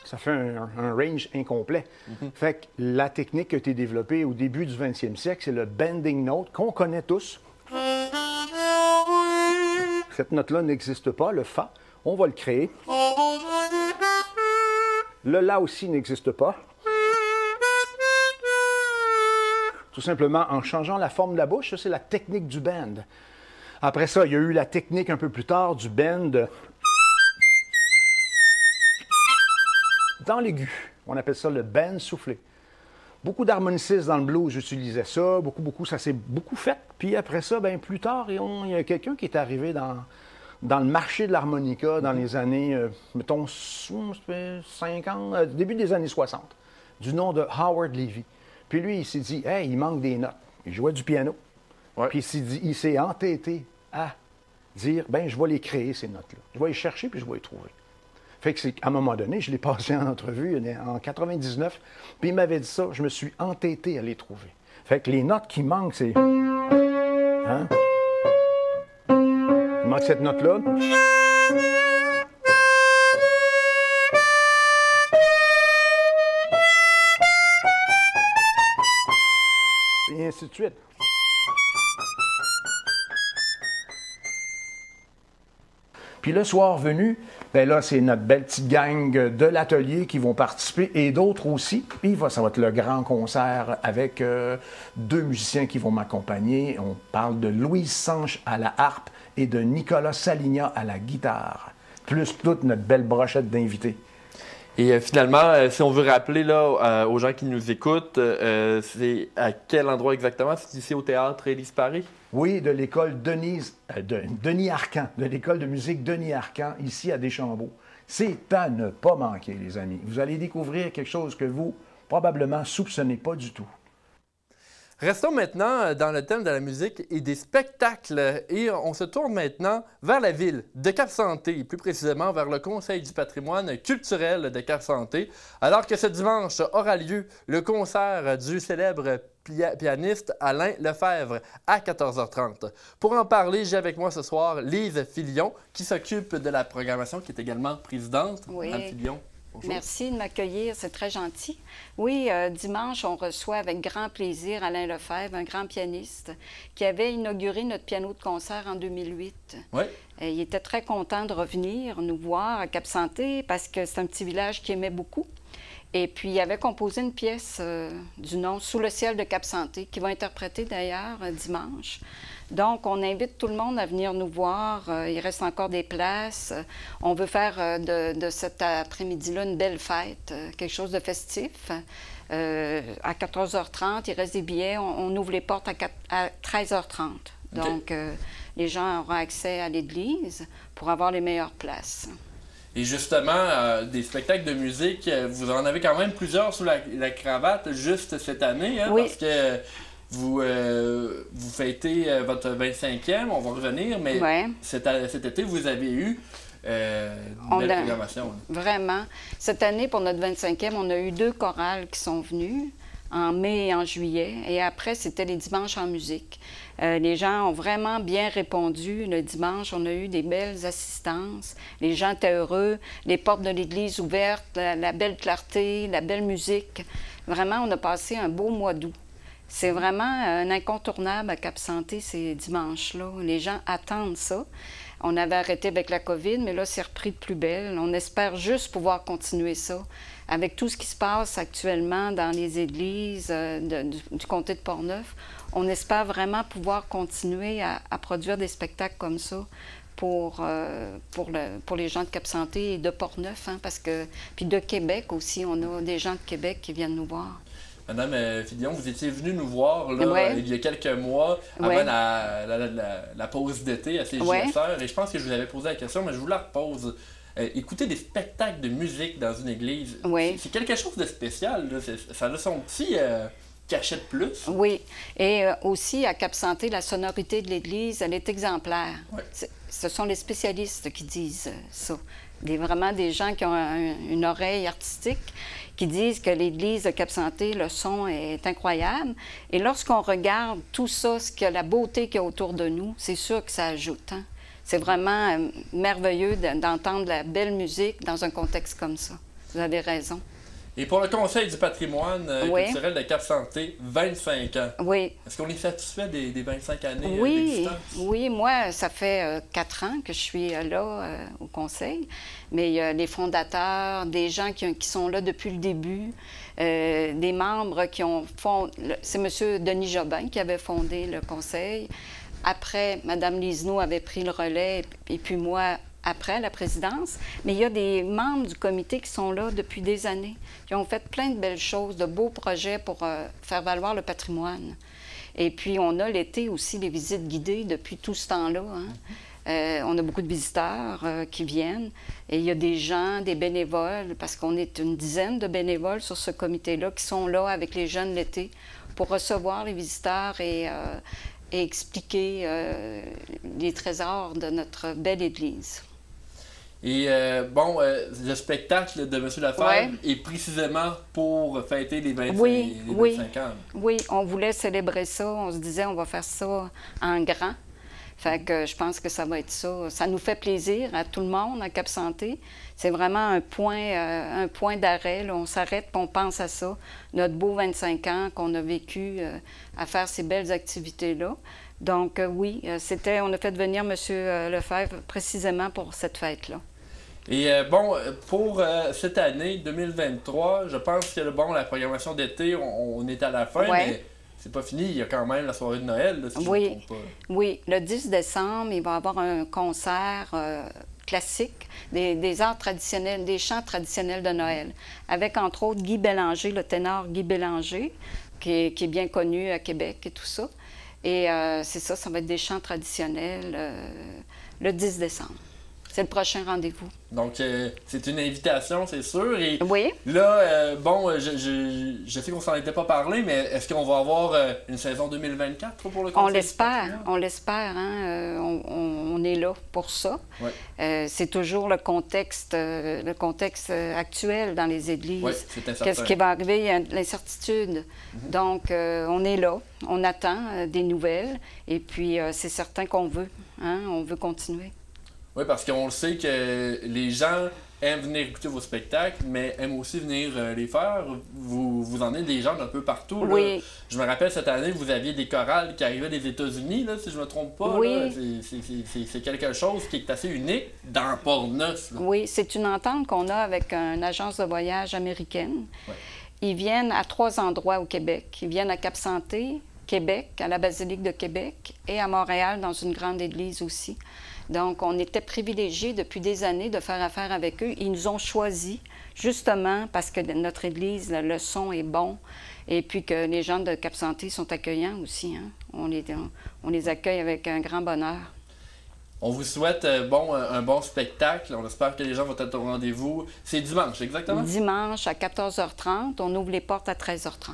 Ça fait un range incomplet. Fait que la technique qui a été développée au début du 20e siècle, c'est le bending note qu'on connaît tous. Cette note-là n'existe pas, le Fa. On va le créer. Le La aussi n'existe pas. Tout simplement en changeant la forme de la bouche. Ça, c'est la technique du bend. Après ça, il y a eu la technique un peu plus tard du bend dans l'aigu. On appelle ça le bend soufflé. Beaucoup d'harmonicistes dans le blues utilisaient ça. Ça s'est beaucoup fait. Puis après ça, plus tard, il y a quelqu'un qui est arrivé dans le marché de l'harmonica dans les années, mettons, 50, début des années 60, du nom de Howard Levy. Puis lui, il s'est dit, « Hey, il manque des notes. » Il jouait du piano. Ouais. Puis il s'est entêté à dire, je vais les créer, ces notes-là. Je vais les chercher, puis je vais les trouver. Fait que à un moment donné, je l'ai passé en entrevue en 99, puis il m'avait dit ça, je me suis entêté à les trouver. Fait que les notes qui manquent, c'est... Hein? Il manque cette note-là. Et ainsi de suite. Puis le soir venu, bien là, c'est notre belle petite gang de l'atelier qui vont participer et d'autres aussi. Puis ça va être le grand concert avec 2 musiciens qui vont m'accompagner. On parle de Louise Sanche à la harpe et de Nicolas Saligna à la guitare. Plus toute notre belle brochette d'invités. Et finalement, si on veut rappeler là, aux gens qui nous écoutent, c'est à quel endroit exactement? C'est ici au Théâtre Élise Paré? Oui, de l'école Denis Arcand, de l'école de musique Denis Arcand, ici à Deschambault. C'est à ne pas manquer, les amis. Vous allez découvrir quelque chose que vous, probablement, soupçonnez pas du tout. Restons maintenant dans le thème de la musique et des spectacles. Et on se tourne maintenant vers la ville de Cap-Santé, et plus précisément vers le Conseil du patrimoine culturel de Cap-Santé, alors que ce dimanche aura lieu le concert du célèbre pianiste Alain Lefebvre à 14h30. Pour en parler, j'ai avec moi ce soir Lise Filion, qui s'occupe de la programmation, qui est également présidente. Oui. Madame Filion. Bonjour. Merci de m'accueillir, c'est très gentil. Oui, dimanche, on reçoit avec grand plaisir Alain Lefebvre, un grand pianiste, qui avait inauguré notre piano de concert en 2008. Oui. Il était très content de revenir nous voir à Cap-Santé parce que c'est un petit village qu'il aimait beaucoup. Et puis, il avait composé une pièce du nom « Sous le ciel de Cap-Santé » qui va interpréter d'ailleurs dimanche. Donc, on invite tout le monde à venir nous voir. Il reste encore des places. On veut faire de cet après-midi-là une belle fête, quelque chose de festif. À 14h30, il reste des billets. On ouvre les portes à 13h30. Donc, les gens auront accès à l'église pour avoir les meilleures places. Et justement, des spectacles de musique, vous en avez quand même plusieurs sous la cravate juste cette année, hein, oui. Parce que vous fêtez votre 25e, on va revenir, mais ouais. cet été, vous avez eu une belle programmation. Vraiment. Cette année, pour notre 25e, on a eu 2 chorales qui sont venues, en mai et en juillet. Et après, c'était les dimanches en musique. Les gens ont vraiment bien répondu. Le dimanche, on a eu des belles assistances. Les gens étaient heureux. Les portes de l'église ouvertes, la belle clarté, la belle musique. Vraiment, on a passé un beau mois d'août. C'est vraiment un incontournable à Cap-Santé ces dimanches-là. Les gens attendent ça. On avait arrêté avec la COVID, mais là, c'est repris de plus belle. On espère juste pouvoir continuer ça. Avec tout ce qui se passe actuellement dans les églises du comté de Portneuf, on espère vraiment pouvoir continuer à produire des spectacles comme ça pour les gens de Cap-Santé et de Portneuf, hein, parce que puis de Québec aussi, on a des gens de Québec qui viennent nous voir. Madame Filion, vous étiez venue nous voir là, il y a quelques mois, avant la pause d'été à CJSR, et je pense que je vous avais posé la question, mais je vous la repose. Écouter des spectacles de musique dans une église, c'est quelque chose de spécial. Là. Ça a son petit cachet de plus. Oui. Et aussi, à Cap-Santé, la sonorité de l'église, elle est exemplaire. Ouais. Ce sont les spécialistes qui disent ça. Vraiment des gens qui ont une oreille artistique, qui disent que l'église de Cap-Santé, le son est incroyable. Et lorsqu'on regarde tout ça, la beauté qu'il y a autour de nous, c'est sûr que ça ajoute. Hein? C'est vraiment merveilleux d'entendre la belle musique dans un contexte comme ça. Vous avez raison. Et pour le Conseil du patrimoine culturel de Cap-Santé, 25 ans. Oui. Est-ce qu'on est satisfait des 25 années d'existence? Oui, moi, ça fait 4 ans que je suis là au Conseil. Mais il y a les fondateurs, des gens qui sont là depuis le début, des membres qui ont fondé... C'est M. Denis Jobin qui avait fondé le Conseil. Après, Mme Liseneau avait pris le relais, et puis moi, après la présidence. Mais il y a des membres du comité qui sont là depuis des années, qui ont fait plein de belles choses, de beaux projets pour faire valoir le patrimoine. Et puis, on a l'été aussi les visites guidées depuis tout ce temps-là. Hein. On a beaucoup de visiteurs qui viennent. Et il y a des gens, des bénévoles, parce qu'on est une dizaine de bénévoles sur ce comité-là qui sont là avec les jeunes l'été pour recevoir les visiteurs et expliquer les trésors de notre belle église. Et le spectacle de M. Lefebvre est précisément pour fêter les 25 ans. Oui, on voulait célébrer ça. On se disait, on va faire ça en grand. Fait que je pense que ça va être ça. Ça nous fait plaisir à tout le monde à Cap Santé. C'est vraiment un point d'arrêt. Là. On s'arrête et on pense à ça. Notre beau 25 ans qu'on a vécu à faire ces belles activités-là. Donc oui, on a fait venir M. Lefebvre précisément pour cette fête-là. Et pour cette année 2023, je pense que la programmation d'été, on est à la fin, mais c'est pas fini. Il y a quand même la soirée de Noël, là, si je me trompe pas. Oui, le 10 décembre, il va y avoir un concert classique des arts traditionnels, des chants traditionnels de Noël, avec entre autres Guy Bélanger, le ténor Guy Bélanger, qui est bien connu à Québec et tout ça. Et c'est ça, ça va être des chants traditionnels le 10 décembre. C'est le prochain rendez-vous. Donc, c'est une invitation, c'est sûr. Et oui. Là, je sais qu'on s'en était pas parlé, mais est-ce qu'on va avoir une saison 2024 pour le concert? On l'espère. Hein? On est là pour ça. Ouais. C'est toujours le contexte actuel dans les églises. Oui, c'est incertain. Qu'est-ce qui va arriver? Il y a l'incertitude. Donc, on est là. On attend des nouvelles. Et puis, c'est certain qu'on veut. Hein? On veut continuer. Oui, parce qu'on le sait que les gens aiment venir écouter vos spectacles, mais aiment aussi venir les faire. Vous en avez des gens d'un peu partout. Oui. Là. Je me rappelle, cette année, vous aviez des chorales qui arrivaient des États-Unis, là, si je ne me trompe pas. Oui. C'est quelque chose qui est assez unique dans Port-Neuf. Oui, c'est une entente qu'on a avec une agence de voyage américaine. Ouais. Ils viennent à 3 endroits au Québec. Ils viennent à Cap Santé, Québec, à la Basilique de Québec, et à Montréal, dans une grande église aussi. Donc, on était privilégiés depuis des années de faire affaire avec eux. Ils nous ont choisis, justement, parce que notre église, le son est bon, et puis que les gens de Cap Santé sont accueillants aussi. Hein? On les accueille avec un grand bonheur. On vous souhaite un bon spectacle. On espère que les gens vont être au rendez-vous. C'est dimanche, exactement? Dimanche à 14h30. On ouvre les portes à 13h30.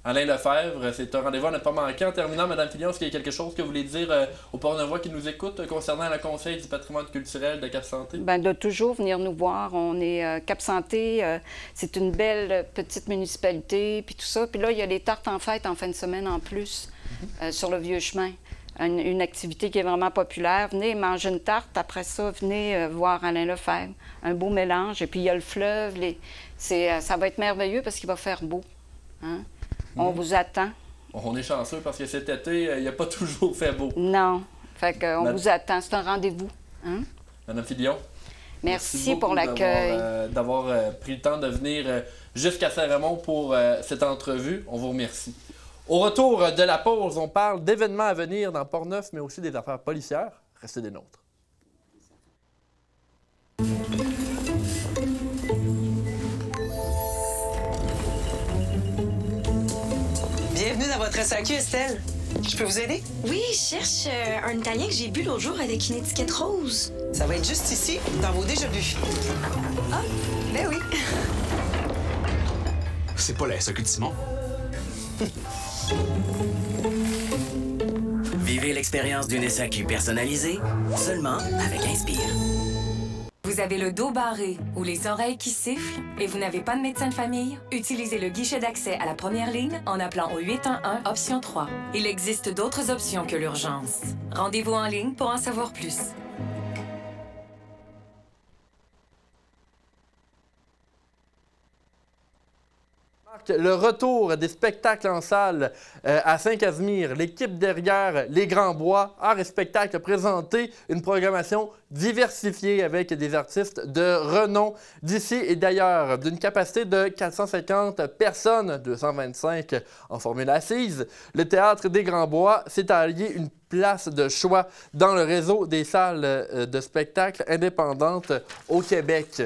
Alain Lefebvre, c'est un rendez-vous à ne pas manquer. En terminant, Mme Fillon, est-ce qu'il y a quelque chose que vous voulez dire aux Port-Neuvois qui nous écoutent concernant le Conseil du patrimoine culturel de Cap Santé? Bien, de toujours venir nous voir. On est Cap Santé, c'est une belle petite municipalité, puis tout ça. Puis là, il y a les tartes en fête en fin de semaine en plus, sur le Vieux Chemin. Une activité qui est vraiment populaire. Venez manger une tarte, après ça, venez voir Alain Lefebvre. Un beau mélange. Et puis, il y a le fleuve. Ça va être merveilleux parce qu'il va faire beau. Hein? On vous attend. On est chanceux parce que cet été, il n'a pas toujours fait beau. Non. Fait qu'on vous attend. C'est un rendez-vous. Hein? Mme Fillon. Merci pour l'accueil. D'avoir pris le temps de venir jusqu'à Saint-Raymond pour cette entrevue. On vous remercie. Au retour de la pause, on parle d'événements à venir dans Port-Neuf, mais aussi des affaires policières. Restez des nôtres. Bienvenue dans votre SAQ, Estelle. Je peux vous aider? Oui, je cherche un Italien que j'ai bu l'autre jour avec une étiquette rose. Ça va être juste ici, dans vos déjà vus. Ah, ben oui. C'est pas la SAQ de Simon. Vivez l'expérience d'une SAQ personnalisée seulement avec Inspire. Vous avez le dos barré ou les oreilles qui sifflent et vous n'avez pas de médecin de famille? Utilisez le guichet d'accès à la première ligne en appelant au 811 option 3. Il existe d'autres options que l'urgence. Rendez-vous en ligne pour en savoir plus. Le retour des spectacles en salle à Saint-Casimir, l'équipe derrière Les Grands Bois, Arts et spectacles a présenté une programmation diversifiée avec des artistes de renom d'ici et d'ailleurs, d'une capacité de 450 personnes, 225 en formule assise. Le Théâtre des Grands Bois s'est allié une place de choix dans le réseau des salles de spectacles indépendantes au Québec.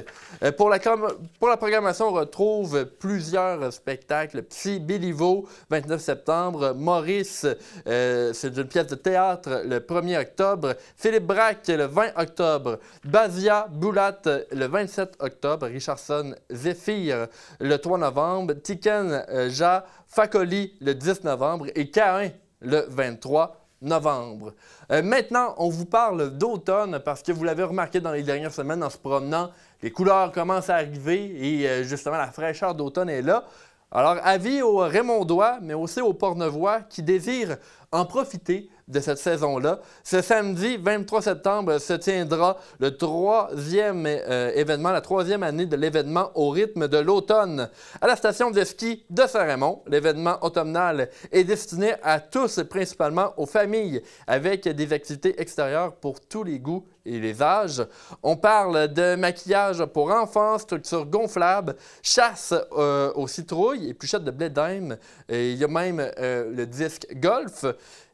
Pour la programmation, on retrouve plusieurs spectacles. Psy Béliveau, 29 septembre. Maurice, c'est une pièce de théâtre le 1er octobre. Philippe Braque, le 20 octobre. Basia Boulat, le 27 octobre. Richardson Zéphyr, le 3 novembre. Tiken Ja Fakoli, le 10 novembre. Et Cain, le 23 novembre. Maintenant, on vous parle d'automne parce que vous l'avez remarqué dans les dernières semaines en se promenant, les couleurs commencent à arriver et justement la fraîcheur d'automne est là. Alors, avis aux Raymondois, mais aussi aux Port-Neuvois qui désirent en profiter de cette saison-là. Ce samedi 23 septembre se tiendra le 3e événement, la 3e année de l'événement au rythme de l'automne. À la station de ski de Saint-Raymond, l'événement automnal est destiné à tous, principalement aux familles, avec des activités extérieures pour tous les goûts et les âges. On parle de maquillage pour enfants, structure gonflable, chasse aux citrouilles, épluchettes de blé d'Inde. Il y a même le disque golf,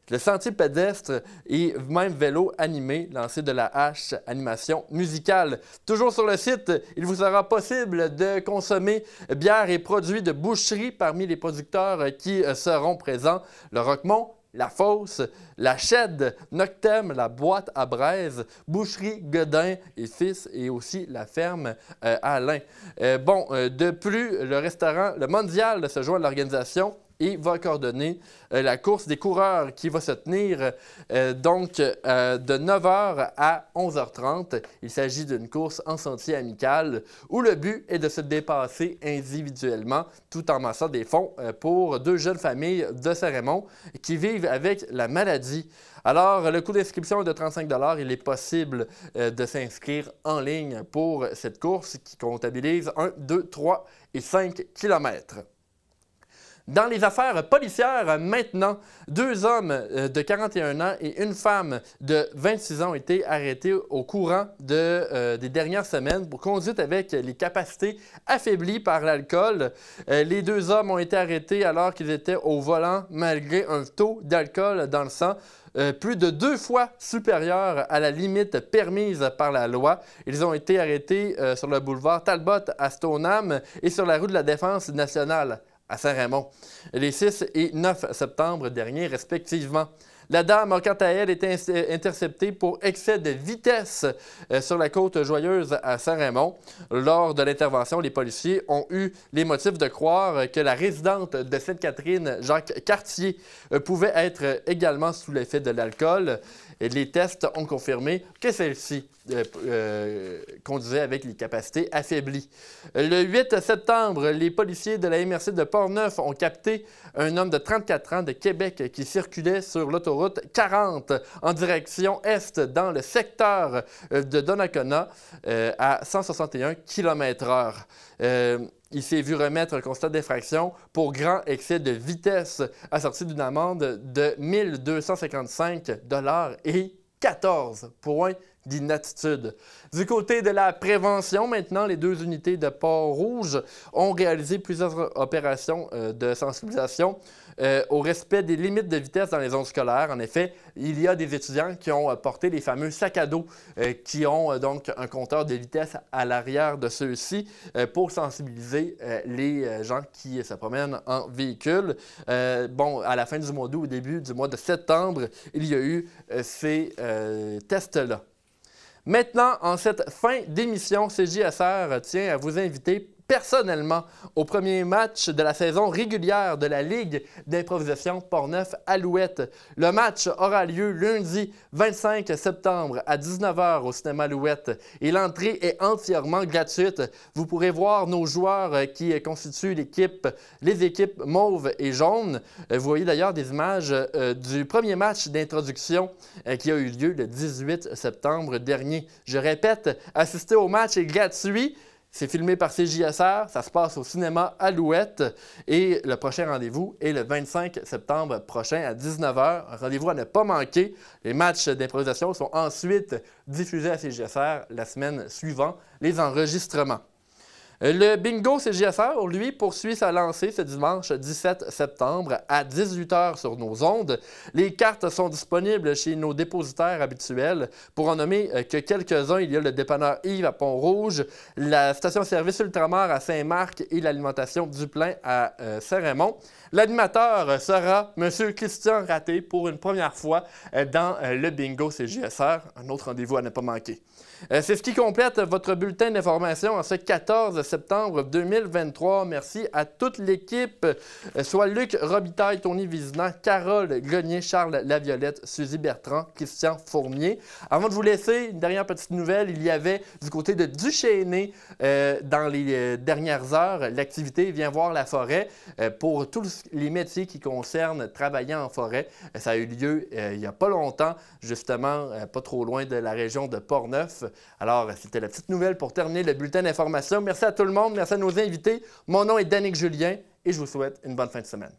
le sentier pédestre et même vélo animé, lancé de la hache, animation musicale. Toujours sur le site, il vous sera possible de consommer bière et produits de boucherie parmi les producteurs qui seront présents. Le Roquemont, la Fosse, la Shed, Noctem, la Boîte à Braise, Boucherie Godin et Fils et aussi la ferme Alain. De plus, le restaurant Le Mondial se joint à l'organisation et va coordonner la course des coureurs qui va se tenir de 9h à 11h30. Il s'agit d'une course en sentier amical où le but est de se dépasser individuellement tout en massant des fonds pour 2 jeunes familles de Saint-Raymond qui vivent avec la maladie. Alors, le coût d'inscription est de 35 $. Il est possible de s'inscrire en ligne pour cette course qui comptabilise 1, 2, 3 et 5 kilomètres. Dans les affaires policières, maintenant, 2 hommes de 41 ans et une femme de 26 ans ont été arrêtés au courant des dernières semaines pour conduite avec les capacités affaiblies par l'alcool. Les 2 hommes ont été arrêtés alors qu'ils étaient au volant malgré un taux d'alcool dans le sang plus de 2 fois supérieur à la limite permise par la loi. Ils ont été arrêtés sur le boulevard Talbot à Stoneham et sur la rue de la Défense nationale à Saint-Raymond, les 6 et 9 septembre derniers respectivement. La dame a quant à elle été interceptée pour excès de vitesse sur la Côte-Joyeuse à Saint-Raymond. Lors de l'intervention, les policiers ont eu les motifs de croire que la résidente de Sainte-Catherine, Jacques Cartier, pouvait être également sous l'effet de l'alcool. Les tests ont confirmé que celle-ci conduisait avec les capacités affaiblies. Le 8 septembre, les policiers de la MRC de Portneuf ont capté un homme de 34 ans de Québec qui circulait sur l'autoroute 40 en direction est dans le secteur de Donnacona à 161 km/h. Il s'est vu remettre un constat d'infraction pour grand excès de vitesse assorti d'une amende de 1 255 $ et 14 points d'inaptitude. Du côté de la prévention, maintenant, les 2 unités de Port-Rouge ont réalisé plusieurs opérations de sensibilisation au respect des limites de vitesse dans les zones scolaires. En effet, il y a des étudiants qui ont porté les fameux sacs à dos qui ont donc un compteur de vitesse à l'arrière de ceux-ci pour sensibiliser les gens qui se promènent en véhicule. À la fin du mois d'août, au début du mois de septembre, il y a eu ces tests-là. Maintenant, en cette fin d'émission, CJSR tient à vous inviter personnellement au premier match de la saison régulière de la Ligue d'improvisation Portneuf-Alouette. Le match aura lieu lundi 25 septembre à 19h au cinéma Alouette et l'entrée est entièrement gratuite. Vous pourrez voir nos joueurs qui constituent les équipes mauve et jaune. Vous voyez d'ailleurs des images du premier match d'introduction qui a eu lieu le 18 septembre dernier. Je répète, assister au match est gratuit. C'est filmé par CJSR, ça se passe au cinéma Alouette et le prochain rendez-vous est le 25 septembre prochain à 19h. Un rendez-vous à ne pas manquer. Les matchs d'improvisation sont ensuite diffusés à CJSR la semaine suivante, les enregistrements. Le bingo CJSR, lui, poursuit sa lancée ce dimanche 17 septembre à 18h sur nos ondes. Les cartes sont disponibles chez nos dépositaires habituels. Pour en nommer que quelques-uns, il y a le dépanneur Yves à Pont-Rouge, la station-service Ultramar à Saint-Marc et l'alimentation Duplain à Saint-Raymond. L'animateur sera M. Christian Raté pour une première fois dans le bingo CJSR. Un autre rendez-vous à ne pas manquer. C'est ce qui complète votre bulletin d'information en ce 14 septembre 2023. Merci à toute l'équipe, soit Luc Robitaille, Tony Vézina, Carole Grenier, Charles Laviolette, Suzy Bertrand, Christian Fournier. Avant de vous laisser, une dernière petite nouvelle, il y avait du côté de Duchesnay, dans les dernières heures, l'activité Viens voir la forêt pour tous les métiers qui concernent travailler en forêt. Ça a eu lieu il n'y a pas longtemps, justement, pas trop loin de la région de Portneuf. Alors, c'était la petite nouvelle pour terminer le bulletin d'information. Merci à tout le monde, merci à nos invités. Mon nom est Danick Julien et je vous souhaite une bonne fin de semaine.